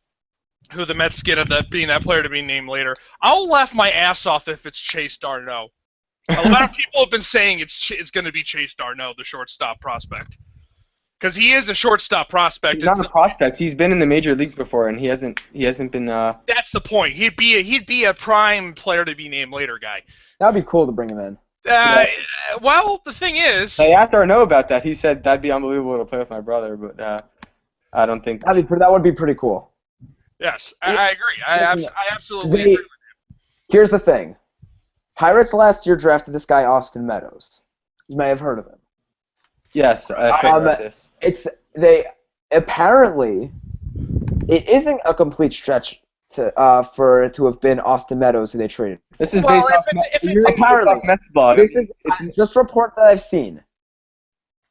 [SPEAKER 1] Mets get at being that player to be named later. I'll laugh my ass off if it's Chase Darno. A lot of people have been saying it's going to be Chase Darno, the shortstop prospect, because he is a shortstop prospect.
[SPEAKER 2] He's not a prospect. He's been in the major leagues before, and he hasn't been.
[SPEAKER 1] That's the point. He'd be a prime player to be named later guy.
[SPEAKER 3] That'd be cool to bring him in.
[SPEAKER 1] Well, the thing is,
[SPEAKER 2] I asked Darno about that. He said that'd be unbelievable to play with my brother, but I don't think
[SPEAKER 3] that would be pretty cool.
[SPEAKER 1] Yes, I agree. I absolutely agree with you.
[SPEAKER 3] Here's the thing. Pirates last year drafted this guy, Austin Meadows. You may have heard of him.
[SPEAKER 2] Yes, I've heard of this.
[SPEAKER 3] Apparently, it isn't a complete stretch to have been Austin Meadows who they traded.
[SPEAKER 2] This is based off Mets blog.
[SPEAKER 3] Just reports that I've seen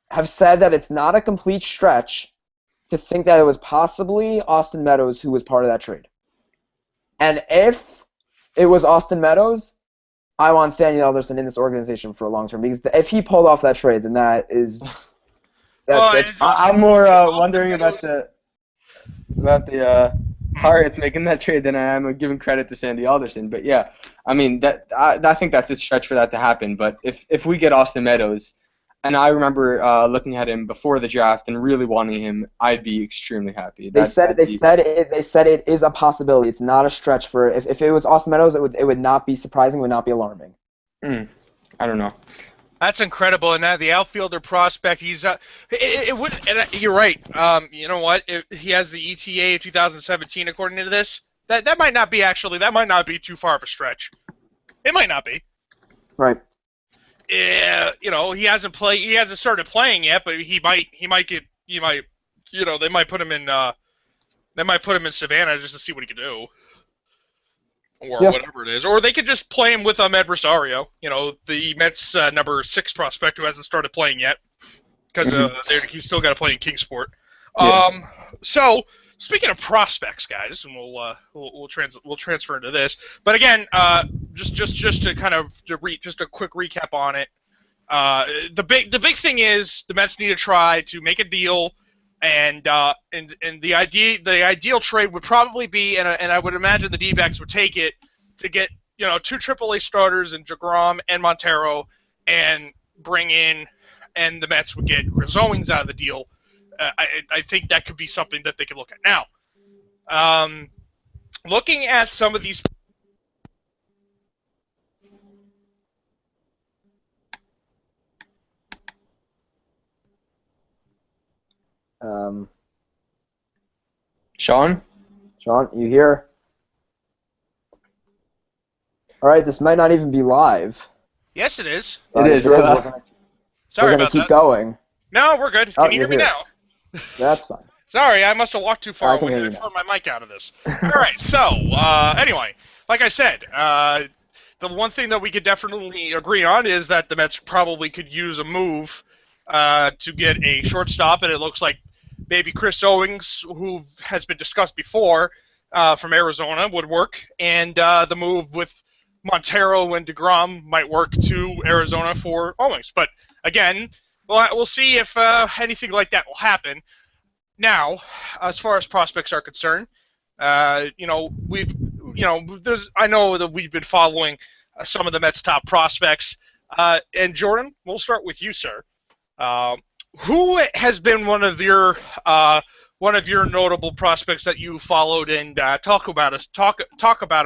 [SPEAKER 3] have said that it's not a complete stretch to think that it was possibly Austin Meadows who was part of that trade. And if it was Austin Meadows, I want Sandy Alderson in this organization for a long term, because if he pulled off that trade, then that is.
[SPEAKER 2] I'm more wondering about the Pirates making that trade than I am giving credit to Sandy Alderson. But yeah, I mean I think that's a stretch for that to happen. But if we get Austin Meadows, and I remember looking at him before the draft and really wanting him, I'd be extremely happy.
[SPEAKER 3] They said it is a possibility. It's not a stretch for if it was Austin Meadows, it would not be surprising. It would not be alarming.
[SPEAKER 2] I don't know.
[SPEAKER 1] That's incredible, and that the outfielder prospect, he's it would. And you're right. You know what? He has the ETA of 2017, according to this. That might not be too far of a stretch. It might not be.
[SPEAKER 3] Right.
[SPEAKER 1] He hasn't started playing yet, but they might put him in Savannah just to see what he can do, or whatever it is, or they could just play him with Ahmed Rosario, the Mets number 6 prospect who hasn't started playing yet, because he's still got to play in Kingsport. Yeah. So speaking of prospects, guys, and we'll transfer into this. But again, just to kind of just a quick recap on it. The big thing is the Mets need to try to make a deal, and the ideal trade would probably be, and I would imagine the D-backs would take it, to get 2 AAA starters in deGrom and Montero, and the Mets would get Chris Owings out of the deal. I think that could be something that they could look at. Now, looking at some of these.
[SPEAKER 2] Sean,
[SPEAKER 3] you here? All right, this might not even be live.
[SPEAKER 1] Yes, it is.
[SPEAKER 3] But
[SPEAKER 2] It
[SPEAKER 3] if
[SPEAKER 2] is.
[SPEAKER 3] it is,
[SPEAKER 2] We're-
[SPEAKER 3] we're
[SPEAKER 1] Sorry
[SPEAKER 3] gonna
[SPEAKER 1] about
[SPEAKER 3] keep
[SPEAKER 1] that.
[SPEAKER 3] going.
[SPEAKER 1] No, we're good.
[SPEAKER 3] Oh,
[SPEAKER 1] Can you hear me
[SPEAKER 3] you're here.
[SPEAKER 1] now?
[SPEAKER 3] That's fine.
[SPEAKER 1] Sorry, I must have walked too far
[SPEAKER 3] I can
[SPEAKER 1] away
[SPEAKER 3] hear
[SPEAKER 1] to
[SPEAKER 3] you now.
[SPEAKER 1] turn my mic out of this. All right, so anyway, like I said, the one thing that we could definitely agree on is that the Mets probably could use a move to get a shortstop, and it looks like maybe Chris Owings, who has been discussed before from Arizona, would work, and the move with Montero and DeGrom might work to Arizona for Owings. But again, we'll see if anything like that will happen. Now, as far as prospects are concerned, I know that we've been following some of the Mets' top prospects. And Jordan, we'll start with you, sir. Who has been one of your notable prospects that you followed, and talk about it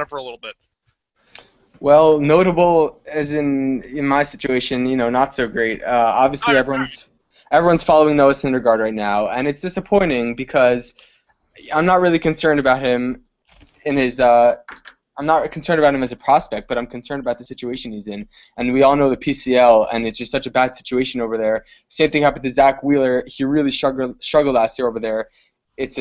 [SPEAKER 1] for a little bit?
[SPEAKER 2] Well, notable as in my situation, not so great. Obviously,
[SPEAKER 1] All right.
[SPEAKER 2] everyone's following Noah Syndergaard right now, and it's disappointing because I'm not really concerned about him in his. I'm not concerned about him as a prospect, but I'm concerned about the situation he's in. And we all know the PCL, and it's just such a bad situation over there. Same thing happened to Zach Wheeler. He really struggled last year over there. It's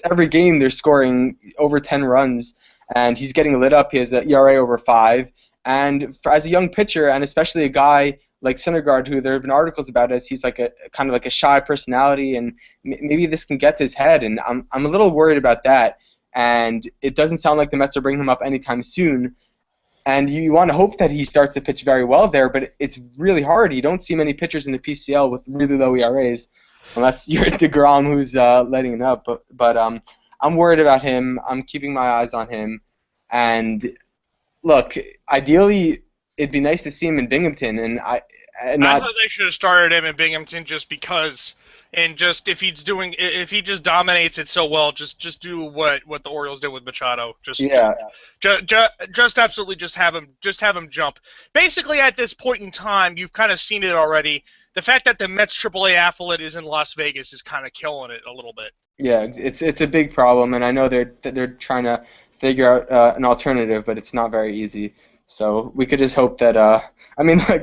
[SPEAKER 2] every game they're scoring over 10 runs, and he's getting lit up. He has an ERA over 5. And as a young pitcher, and especially a guy like Syndergaard, who there have been articles about as he's like a kind of like a shy personality, and maybe this can get to his head. And I'm a little worried about that. And it doesn't sound like the Mets are bringing him up anytime soon. And you want to hope that he starts to pitch very well there, but it's really hard. You don't see many pitchers in the PCL with really low ERAs, unless you're DeGrom, who's letting it up. But I'm worried about him. I'm keeping my eyes on him. And look, ideally, it'd be nice to see him in Binghamton,
[SPEAKER 1] I thought they should have started him in Binghamton just because, and just if he just dominates it so well, just do what the Orioles did with Machado. Just absolutely just have him jump. Basically, at this point in time, you've kind of seen it already. The fact that the Mets AAA affiliate is in Las Vegas is kind of killing it a little bit.
[SPEAKER 2] Yeah, it's a big problem, and I know they're trying to figure out an alternative, but it's not very easy. So we could just hope that.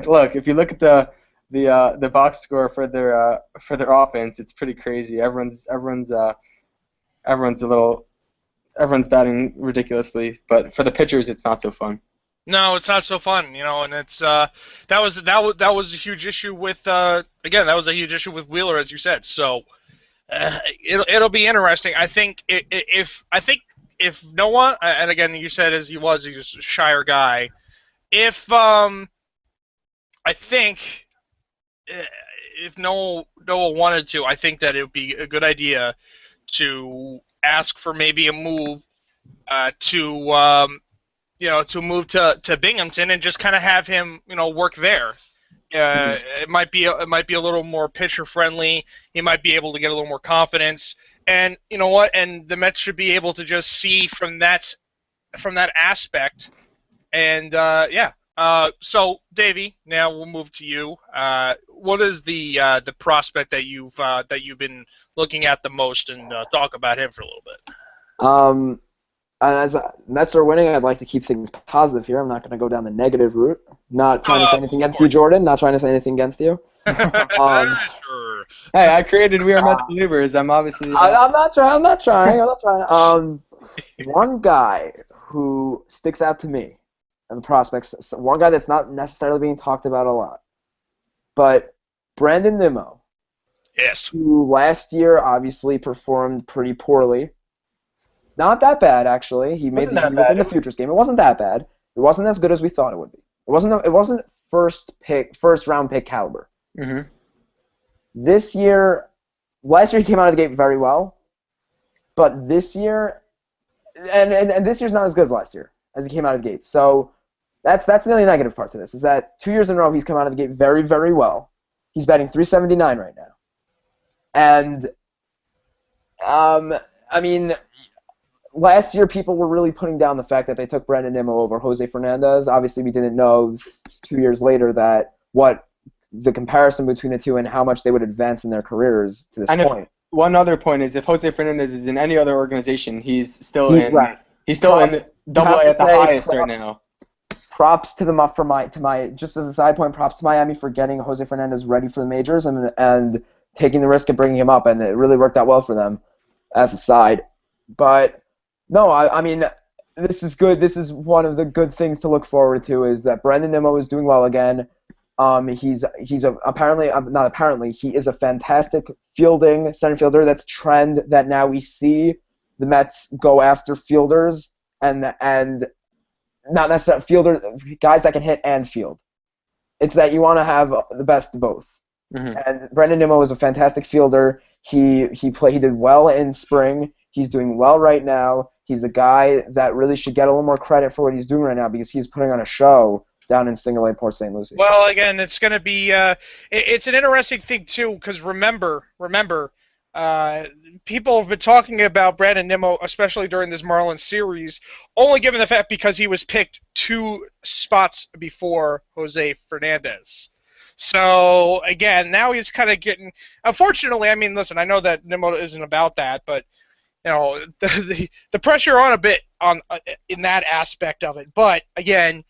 [SPEAKER 2] Look, if you look at the box score for their offense, it's pretty crazy. Everyone's batting ridiculously, but for the pitchers, it's not so fun.
[SPEAKER 1] No, it's not so fun, and it's that was a huge issue with Wheeler, as you said. So it'll be interesting. I think if Noah, and again you said he's a shyer guy. If Noah wanted to, I think that it would be a good idea to ask for maybe a move to move to Binghamton and just kind of have him work there. It might be a little more pitcher friendly. He might be able to get a little more confidence, and you know what? And the Mets should be able to just see from that aspect. And so Davey, now we'll move to you. What is the prospect that you've been looking at the most, and talk about him for a little bit?
[SPEAKER 3] As Mets are winning, I'd like to keep things positive here. I'm not going to go down the negative route. Not trying to say anything against you, Jordan. Not trying to say anything against you.
[SPEAKER 1] Sure.
[SPEAKER 2] Hey, I created We Are Mets Believers. I'm obviously.
[SPEAKER 3] I'm not trying. One guy who sticks out to me, and the prospects. One guy that's not necessarily being talked about a lot, but Brandon Nimmo.
[SPEAKER 1] Yes.
[SPEAKER 3] Who last year obviously performed pretty poorly. Not that bad, actually. He was in the Futures game. It wasn't that bad. It wasn't as good as we thought it would be. It wasn't first round pick caliber.
[SPEAKER 2] Mm-hmm.
[SPEAKER 3] Last year he came out of the gate very well, but this year, and this year's not as good as last year as he came out of the gate. So that's the only negative part to this, is that 2 years in a row he's come out of the gate very, very well. He's batting .379 right now, and last year, people were really putting down the fact that they took Brandon Nimmo over Jose Fernandez. Obviously, we didn't know 2 years later what the comparison between the two and how much they would advance in their careers to this point.
[SPEAKER 2] One other point is, if Jose Fernandez is in any other organization, he's still in Double A at the highest right now.
[SPEAKER 3] props to them for my just as a side point, props to Miami for getting Jose Fernandez ready for the majors and taking the risk of bringing him up, and it really worked out well for them as a side. But no, I mean, this is good. This is one of the good things to look forward to is that Brandon Nimmo is doing well again. He is a fantastic fielding center fielder. That's trend that now we see the Mets go after fielders and not necessarily guys that can hit and field. It's that you want to have the best of both. Mm-hmm. And Brandon Nimmo is a fantastic fielder. He did well in spring. He's doing well right now. He's a guy that really should get a little more credit for what he's doing right now because he's putting on a show down in Single A Port St. Lucie.
[SPEAKER 1] Well, again, it's going to be it's an interesting thing too because remember, people have been talking about Brandon Nimmo, especially during this Marlins series, only given the fact because he was picked 2 spots before Jose Fernandez. So again, now he's kind of getting. Unfortunately, I mean, listen, I know that Nimmo isn't about that, but you know, the pressure on a bit on in that aspect of it. But again,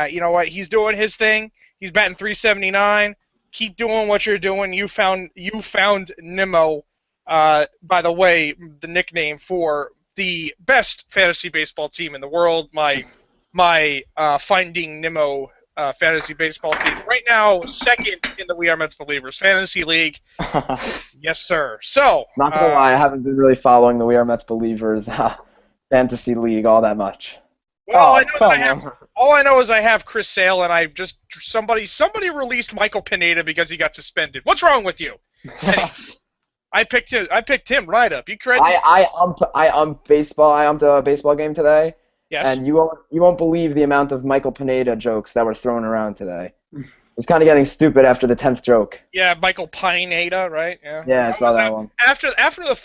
[SPEAKER 1] you know what? He's doing his thing. He's batting .379. Keep doing what you're doing. You found Nimmo. By the way, the nickname for the best fantasy baseball team in the world. My Finding Nimmo fantasy baseball team right now, second in the We Are Mets Believers fantasy league. Yes, sir. So,
[SPEAKER 3] not gonna lie, I haven't been really following the We Are Mets Believers fantasy league all that much.
[SPEAKER 1] Well, all I know is I have Chris Sale, and I just somebody released Michael Pineda because he got suspended. What's wrong with you? I picked him right up. You credit.
[SPEAKER 3] I umped a baseball game today.
[SPEAKER 1] Yes.
[SPEAKER 3] And you won't believe the amount of Michael Pineda jokes that were thrown around today. It's kind of getting stupid after the 10th joke.
[SPEAKER 1] Yeah, Michael Pineda, right? Yeah.
[SPEAKER 3] Yeah, I saw that one.
[SPEAKER 1] After the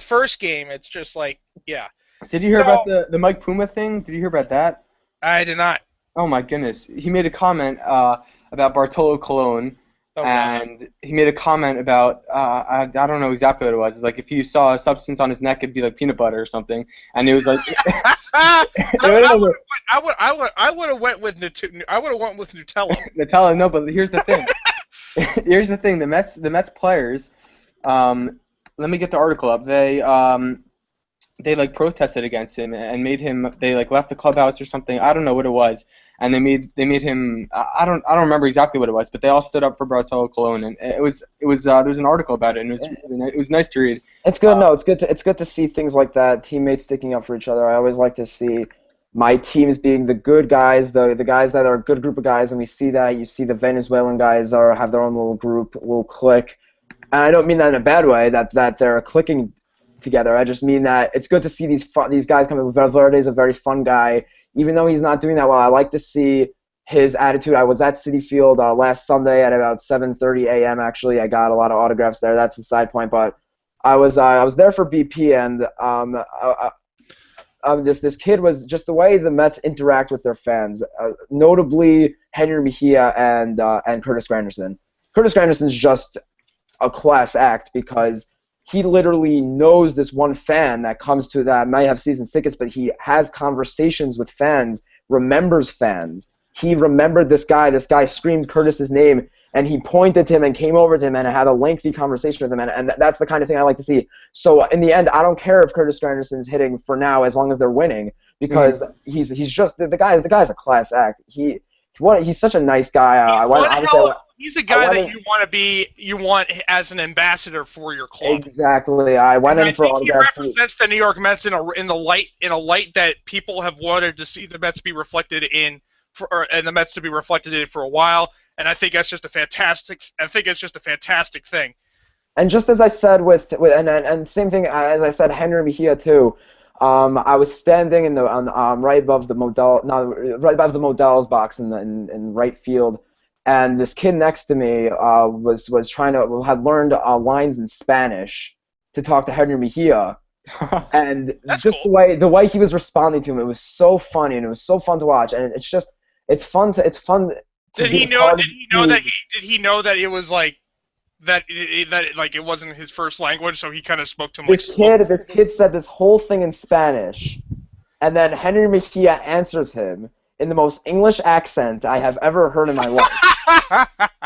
[SPEAKER 1] first game, it's just like, yeah.
[SPEAKER 2] Did you hear about the Mike Puma thing? Did you hear about that?
[SPEAKER 1] I did not.
[SPEAKER 2] Oh my goodness. He made a comment about Bartolo Colon. And he made a comment about I don't know exactly what it was. It's like if you saw a substance on his neck, it'd be like peanut butter or something. And it was like
[SPEAKER 1] I would have went with Nutella.
[SPEAKER 2] Nutella, no, but here's the thing. Here's the thing. The Mets players. Let me get the article up. They like protested against him and made him. They like left the clubhouse or something. I don't know what it was. And they made him. I don't remember exactly what it was, but they all stood up for Bartolo Colon, and it was there was an article about it, and it was nice to read.
[SPEAKER 3] It's good. It's good to see things like that. Teammates sticking up for each other. I always like to see my teams being the good guys, the guys that are a good group of guys, and we see that. You see the Venezuelan guys have their own little group, little clique, and I don't mean that in a bad way. That they're clicking together. I just mean that it's good to see these guys come in. Valverde is a very fun guy. Even though he's not doing that well, I like to see his attitude. I was at Citi Field last Sunday at about 7:30 a.m. Actually, I got a lot of autographs there. That's a side point, but I was there for BP, and this kid was just the way the Mets interact with their fans. Notably, Henry Mejia and Curtis Granderson. Curtis Granderson's just a class act because he literally knows this one fan that comes to that might have season tickets, but he has conversations with fans, remembers fans. He remembered this guy. This guy screamed Curtis's name, and he pointed to him and came over to him and had a lengthy conversation with him, and that's the kind of thing I like to see. So in the end, I don't care if Curtis Granderson's hitting for now as long as they're winning because he's just the guy's a class act. He's such a nice guy.
[SPEAKER 1] He's a guy that you want as an ambassador for your club.
[SPEAKER 3] Exactly. I think
[SPEAKER 1] he represents the New York Mets in a light that people have wanted to see the Mets be reflected in, and the Mets to be reflected in for a while. And I think that's just a fantastic. I think it's just a fantastic thing.
[SPEAKER 3] And just as I said and same thing as I said, Henry Mejia too. I was standing in the right above the Modell's box in right field. And this kid next to me had learned lines in Spanish to talk to Henry Mejia, and
[SPEAKER 1] That's
[SPEAKER 3] just
[SPEAKER 1] cool.
[SPEAKER 3] the way he was responding to him, it was so funny and it was so fun to watch. And it's fun.
[SPEAKER 1] Did he know that it was like that it wasn't his first language, so he kind of spoke to him
[SPEAKER 3] This kid said this whole thing in Spanish, and then Henry Mejia answers him in the most English accent I have ever heard in my life.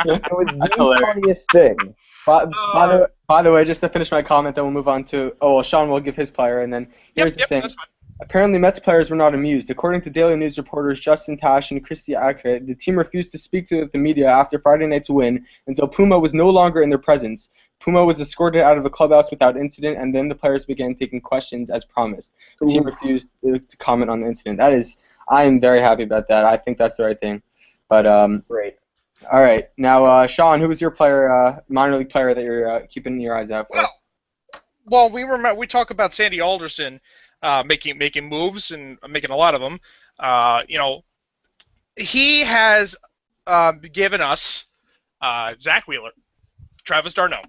[SPEAKER 3] It was
[SPEAKER 2] That's
[SPEAKER 3] the
[SPEAKER 2] hilarious.
[SPEAKER 3] funniest thing.
[SPEAKER 2] By the way, just to finish my comment, then we'll move on to. Oh, well, Sean will give his player, and then here's the thing.
[SPEAKER 1] That's fine.
[SPEAKER 2] Apparently, Mets players were not amused. According to Daily News reporters Justin Tash and Christy Ackett, the team refused to speak to the media after Friday night's win until Puma was no longer in their presence. Puma was escorted out of the clubhouse without incident, and then the players began taking questions as promised. The team refused to comment on the incident. I am very happy about that. I think that's the right thing. But
[SPEAKER 3] Great.
[SPEAKER 2] all right, now Sean, who was your player, minor league player that you're keeping your eyes out for?
[SPEAKER 1] Well, we talk about Sandy Alderson making moves and making a lot of them. He has given us Zach Wheeler, Travis d'Arnaud,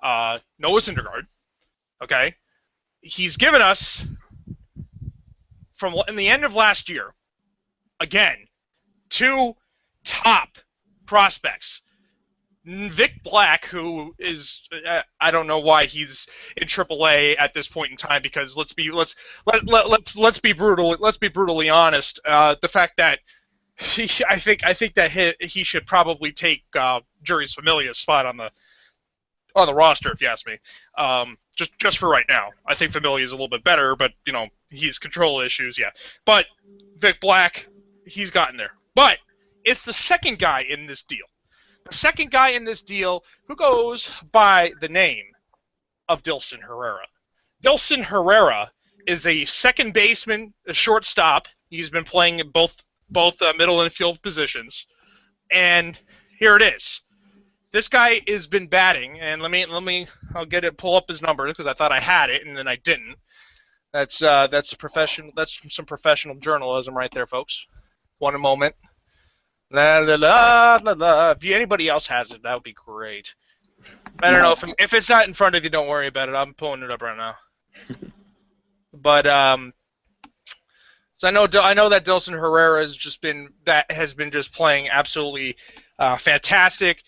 [SPEAKER 1] Noah Syndergaard. Okay, he's given us from in the end of last year, again, 2 top prospects. Vic Black, who is I don't know why he's in AAA at this point in time, because let's be brutally honest. The fact that I think that he should probably take Juris Familia's spot on the roster, if you ask me. Just for right now, I think Familia is a little bit better, but he's control issues, yeah. But Vic Black, he's gotten there. But it's the second guy in this deal. The second guy in this deal who goes by the name of Dilson Herrera. Dilson Herrera is a second baseman, a shortstop. He's been playing in both middle and field positions. And here it is. This guy has been batting, and I'll pull up his numbers because I thought I had it and then I didn't. That's some professional journalism right there, folks. One moment. La la la la la. If anybody else has it, that would be great. I don't know if it's not in front of you. Don't worry about it. I'm pulling it up right now. But so I know that Dilson Herrera has been just playing absolutely fantastic.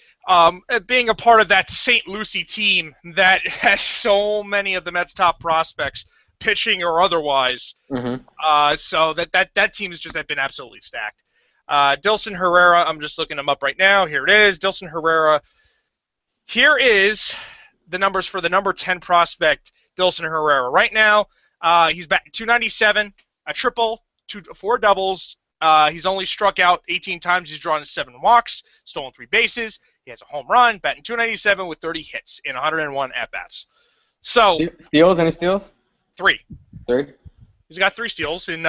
[SPEAKER 1] Being a part of that St. Lucie team that has so many of the Mets' top prospects, pitching or otherwise.
[SPEAKER 2] Mm-hmm.
[SPEAKER 1] So that team has just been absolutely stacked. Dilson Herrera, I'm just looking him up right now. Here it is, Dilson Herrera. Here is the numbers for the number 10 prospect, Dilson Herrera. Right now, he's batting .297, a triple, 4 doubles. He's only struck out 18 times. He's drawn 7 walks, stolen 3 bases. He has a home run, batting .297 with 30 hits in 101 at-bats. So
[SPEAKER 2] steals? Any steals?
[SPEAKER 1] 3.
[SPEAKER 2] 3.
[SPEAKER 1] He's got 3 steals in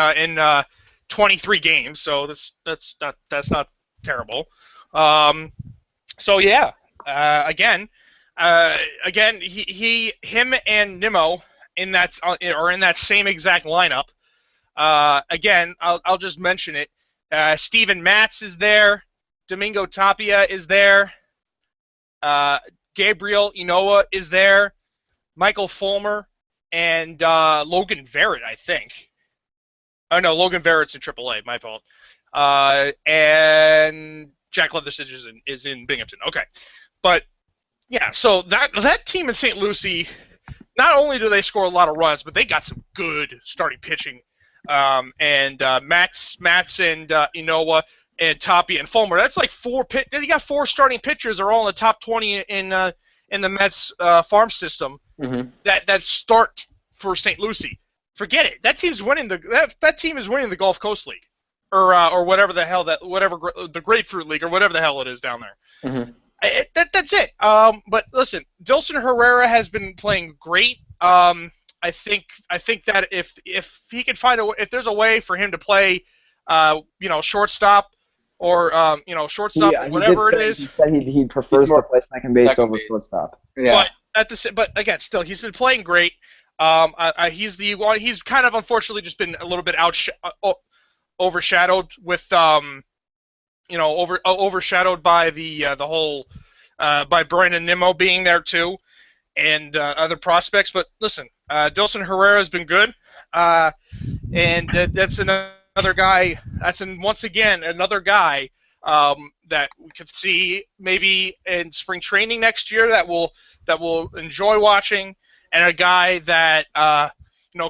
[SPEAKER 1] 23 games, so that's not terrible. So yeah, again, him and Nimmo are in that same exact lineup. Again, I'll just mention it. Steven Matz is there. Domingo Tapia is there. Gabriel Inoa is there. Michael Fulmer and Logan Verrett, I think. Oh, no, Logan Verrett's in AAA, my fault. And Jack Leathersich is in Binghamton. Okay. But, yeah, so that team in St. Lucie, not only do they score a lot of runs, but they got some good starting pitching. And Matz and Inoa and Tapia and Fulmer, that's like 4 you got 4 starting pitchers are all in the top 20 in the Mets farm system that start for St. Lucie. Forget it. That team's winning that team is winning the Gulf Coast League, or whatever the hell the Grapefruit League or whatever the hell it is down there. That's it. But listen, Dilson Herrera has been playing great. I think that if he can if there's a way for him to play, shortstop or shortstop or whatever it is.
[SPEAKER 3] He said he prefers to play second base over shortstop.
[SPEAKER 2] Yeah.
[SPEAKER 1] But again, still, he's been playing great. He's the one. He's kind of unfortunately just been a little bit overshadowed with overshadowed by the whole by Brandon Nimmo being there too, and other prospects. But listen, Dilson Herrera has been good, and that's another guy. Once again another guy that we could see maybe in spring training next year that will enjoy watching. And a guy that,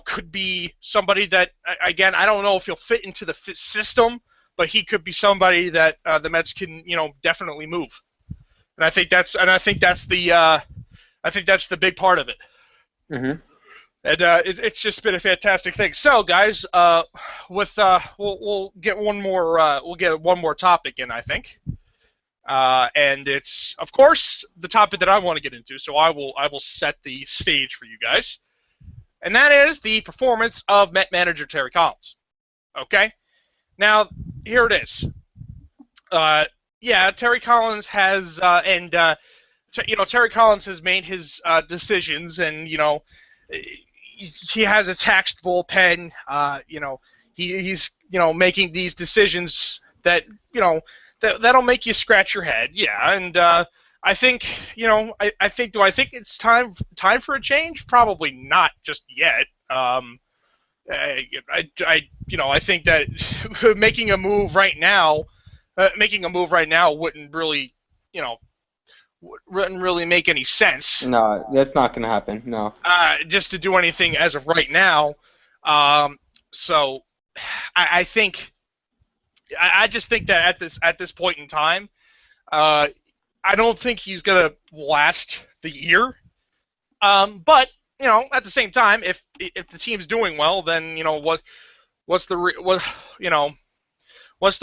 [SPEAKER 1] could be somebody that, again, I don't know if he'll fit into the system, but he could be somebody that the Mets can, definitely move. And I think that's the big part of it.
[SPEAKER 2] Mm-hmm.
[SPEAKER 1] And it's just been a fantastic thing. So, guys, we'll get one more topic in, I think, and it's, of course, the topic that I want to get into. So I will set the stage for you guys, and that is the performance of Met manager Terry Collins. Okay, now here it is. Terry Collins has Terry Collins has made his decisions, and he has a taxed bullpen. He's making these decisions that that'll make you scratch your head. Yeah, and I think do I think it's time for a change? Probably not just yet. I think that making a move right now wouldn't really make any sense.
[SPEAKER 2] No, that's not going to happen. No.
[SPEAKER 1] Just to do anything as of right now. So I just think that at this point in time, I don't think he's going to last the year. But at the same time, if the team's doing well, then what's the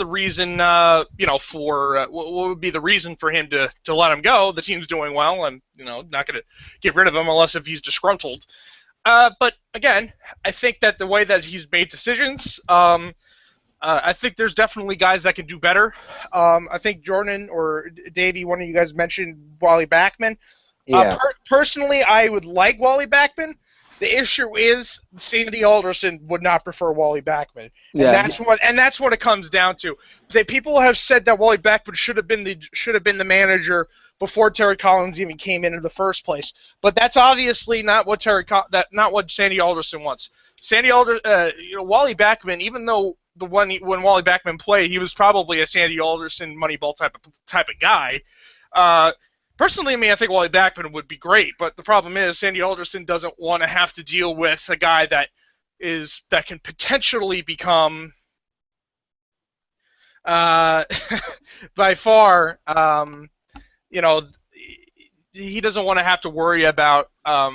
[SPEAKER 1] reason for what would be the reason for him to let him go? The team's doing well, and not going to get rid of him unless if he's disgruntled. But again, I think that the way that he's made decisions, I think there's definitely guys that can do better. I think Jordan or Davey, one of you guys mentioned Wally Backman.
[SPEAKER 3] Yeah.
[SPEAKER 1] Personally, I would like Wally Backman. The issue is Sandy Alderson would not prefer Wally Backman, and that's what it comes down to. People have said that Wally Backman should have been the manager before Terry Collins even came in the first place. But that's obviously not what Sandy Alderson wants. Wally Backman, even though when Wally Backman played, he was probably a Sandy Alderson Moneyball type of guy. Personally, I think Wally Backman would be great, but the problem is Sandy Alderson doesn't want to have to deal with a guy that can potentially become by far, he doesn't want to have to worry about a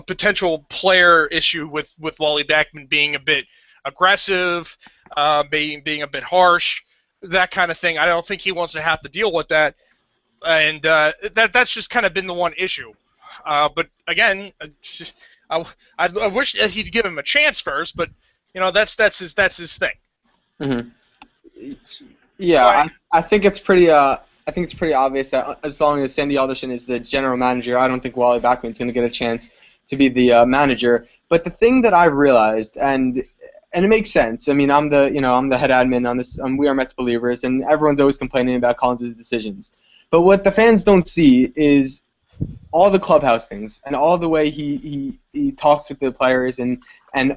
[SPEAKER 1] potential player issue with Wally Backman being a bit aggressive, being a bit harsh. That kind of thing. I don't think he wants to have to deal with that, and that's just kind of been the one issue. But again, I wish that he'd give him a chance first. But that's his thing.
[SPEAKER 2] Mm-hmm. Yeah, I think it's pretty. I think it's pretty obvious that as long as Sandy Alderson is the general manager, I don't think Wally Backman's going to get a chance to be the manager. But the thing that I've realized, and it makes sense. I mean, I'm the head admin on this. We Are Mets Believers, and everyone's always complaining about Collins' decisions. But what the fans don't see is all the clubhouse things and all the way he talks with the players and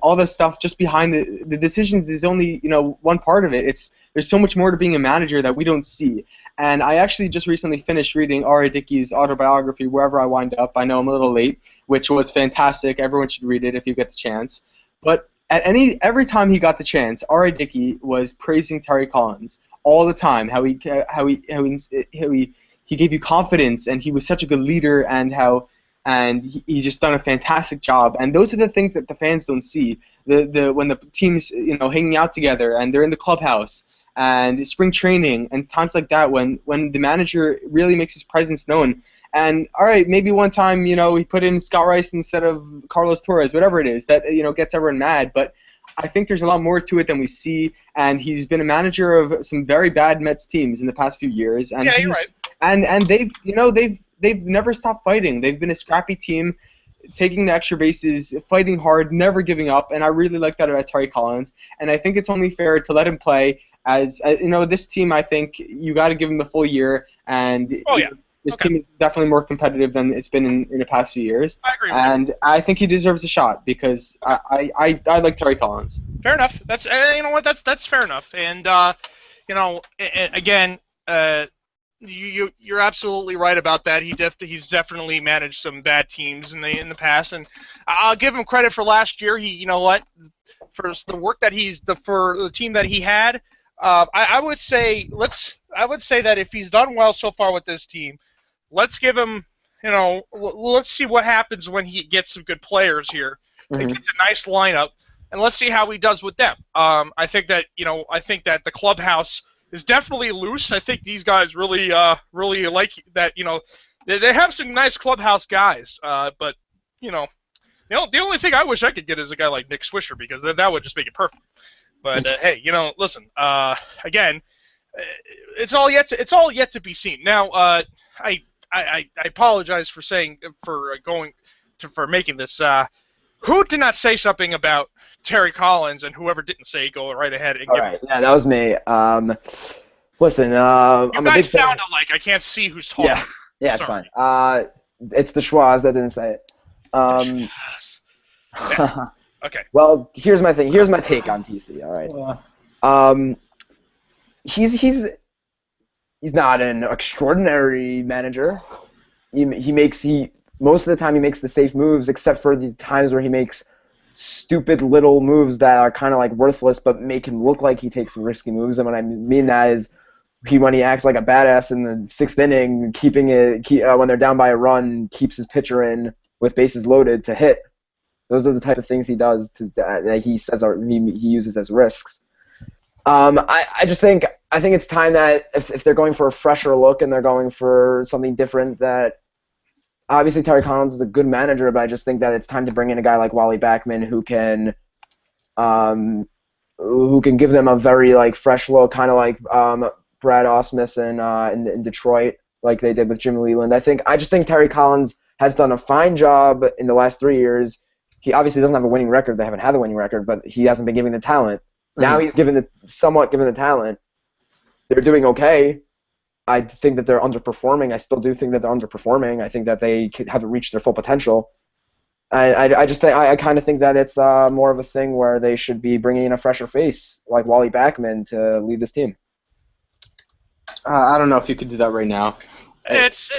[SPEAKER 2] all the stuff just behind the decisions is only one part of it. There's so much more to being a manager that we don't see. And I actually just recently finished reading R.A. Dickey's autobiography, Wherever I Wind Up. I know I'm a little late, which was fantastic. Everyone should read it if you get the chance. But every time he got the chance, R.A. Dickey was praising Terry Collins all the time. How he gave you confidence, and he was such a good leader, and he's just done a fantastic job. And those are the things that the fans don't see. When the team's hanging out together and they're in the clubhouse and spring training and times like that when the manager really makes his presence known. And all right, maybe one time, he put in Scott Rice instead of Carlos Torres, whatever it is that gets everyone mad. But I think there's a lot more to it than we see. And he's been a manager of some very bad Mets teams in the past few years. And
[SPEAKER 1] yeah, you're right.
[SPEAKER 2] And they've never stopped fighting. They've been a scrappy team, taking the extra bases, fighting hard, never giving up. And I really like that about Terry Collins. And I think it's only fair to let him play. As this team, I think you got to give him the full year. And this team is definitely more competitive than it's been in the past few years.
[SPEAKER 1] I agree with
[SPEAKER 2] and I think he deserves a shot because I like Terry Collins.
[SPEAKER 1] Fair enough. That's that's fair enough. And again, you're absolutely right about that. He's definitely managed some bad teams in the past, and I'll give him credit for last year. You know what, for the work that for the team that he had. I would say that if he's done well so far with this team, let's give him. Let's see what happens when he gets some good players here.
[SPEAKER 2] Mhm.
[SPEAKER 1] It gets a nice lineup, and let's see how he does with them. I think that the clubhouse is definitely loose. I think these guys really like that. They have some nice clubhouse guys, but the only thing I wish I could get is a guy like Nick Swisher, because that would just make it perfect. But hey, listen. Again, it's all yet to be seen. Now, I apologize for making this. Who did not say something about Terry Collins, and whoever didn't say, go right ahead and
[SPEAKER 3] All
[SPEAKER 1] give.
[SPEAKER 3] right, yeah, that was me. Listen,
[SPEAKER 1] You
[SPEAKER 3] I'm a big
[SPEAKER 1] guys
[SPEAKER 3] fan.
[SPEAKER 1] sound alike. I can't see who's talking.
[SPEAKER 3] Yeah, it's
[SPEAKER 1] Sorry.
[SPEAKER 3] fine. It's the Schwaz that didn't say it.
[SPEAKER 1] Yes. Okay.
[SPEAKER 3] Well, here's my thing. Here's my take on TC. All right. He's not an extraordinary manager. Most of the time he makes the safe moves, except for the times where he makes stupid little moves that are kind of like worthless, but make him look like he takes some risky moves. And what I mean that is when he acts like a badass in the sixth inning, when they're down by a run, keeps his pitcher in with bases loaded to hit. Those are the type of things he does that he says he uses as risks. I think it's time that if they're going for a fresher look and they're going for something different, that obviously Terry Collins is a good manager, but I just think that it's time to bring in a guy like Wally Backman who can give them a very fresh look, kind of like Brad Ausmus in Detroit, like they did with Jim Leland. I just think Terry Collins has done a fine job in the last 3 years. He obviously doesn't have a winning record. They haven't had a winning record, but he hasn't been given the talent. Now he's somewhat given the talent. They're doing okay. I think that they're underperforming. I still do think that they're underperforming. I think that they haven't reached their full potential. I kind of think that it's more of a thing where they should be bringing in a fresher face like Wally Backman to lead this team.
[SPEAKER 2] I don't know if you could do that right now.
[SPEAKER 1] It's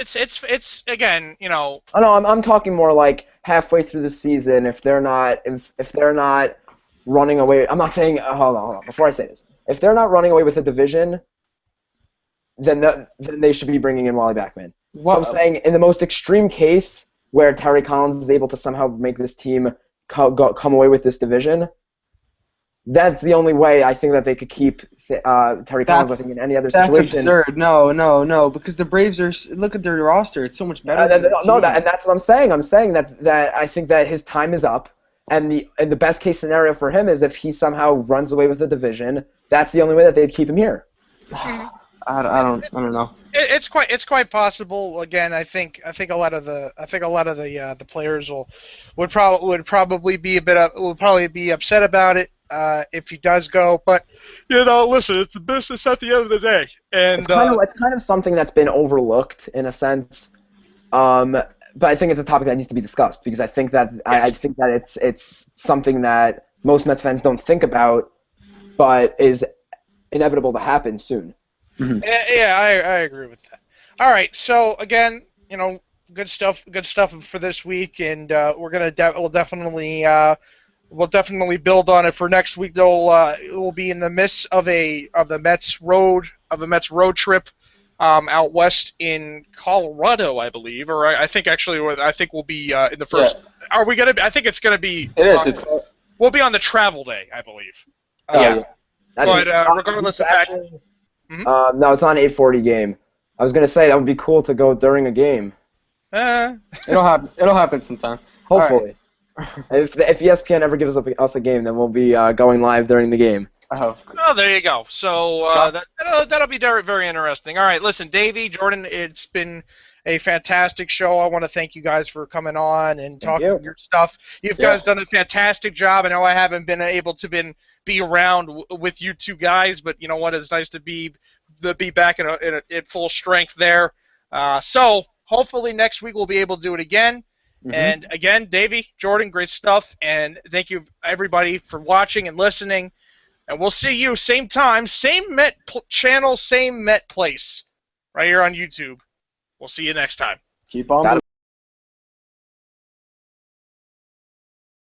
[SPEAKER 1] again,
[SPEAKER 3] Oh no, I'm talking more like halfway through the season. If they're not running away, I'm not saying. Hold on. Before I say this, if they're not running away with the division, then they should be bringing in Wally Backman. So I'm saying in the most extreme case where Terry Collins is able to somehow make this team come away with this division, that's the only way I think that they could keep Terry Collins. I think in any other situation.
[SPEAKER 2] That's absurd. No, because the Braves look at their roster. It's so much better.
[SPEAKER 3] And that's what I'm saying. I'm saying that I think that his time is up, and the best case scenario for him is if he somehow runs away with the division. That's the only way that they'd keep him here.
[SPEAKER 2] I don't know.
[SPEAKER 1] It's quite possible. Again, I think a lot of the players would probably be upset about it if he does go. But listen, it's a business at the end of the day, and
[SPEAKER 3] it's kind of something that's been overlooked in a sense. But I think it's a topic that needs to be discussed because I think that it's something that most Mets fans don't think about, but is inevitable to happen soon.
[SPEAKER 1] Mm-hmm. Yeah, I agree with that. All right, so again, good stuff for this week, and we'll definitely build on it for next week. We'll be in the midst of the Mets road trip out west in Colorado, I believe, or I think we'll be in the first. Yeah. Are we gonna? I think it's gonna be.
[SPEAKER 2] It is.
[SPEAKER 1] We'll be on the travel day, I believe.
[SPEAKER 2] Yeah.
[SPEAKER 1] But regardless of that.
[SPEAKER 3] Mm-hmm. No, it's not an 8:40 game. I was gonna say that would be cool to go during a game.
[SPEAKER 2] It'll happen sometime.
[SPEAKER 3] Hopefully, if ESPN ever gives us a game, then we'll be going live during the game.
[SPEAKER 2] Oh,
[SPEAKER 1] there you go. So that'll be very, very interesting. All right, listen, Davey, Jordan, it's been a fantastic show. I want to thank you guys for coming on and talking your stuff. You guys done a fantastic job. I know I haven't been able to be around with you two guys, but you know what? It's nice to be back in full strength there. So hopefully next week we'll be able to do it again. Mm-hmm. And again, Davey, Jordan, great stuff. And thank you everybody for watching and listening. And we'll see you same time, same Met channel, same Met place right here on YouTube. We'll see you next time.
[SPEAKER 2] Keep on
[SPEAKER 3] Gotta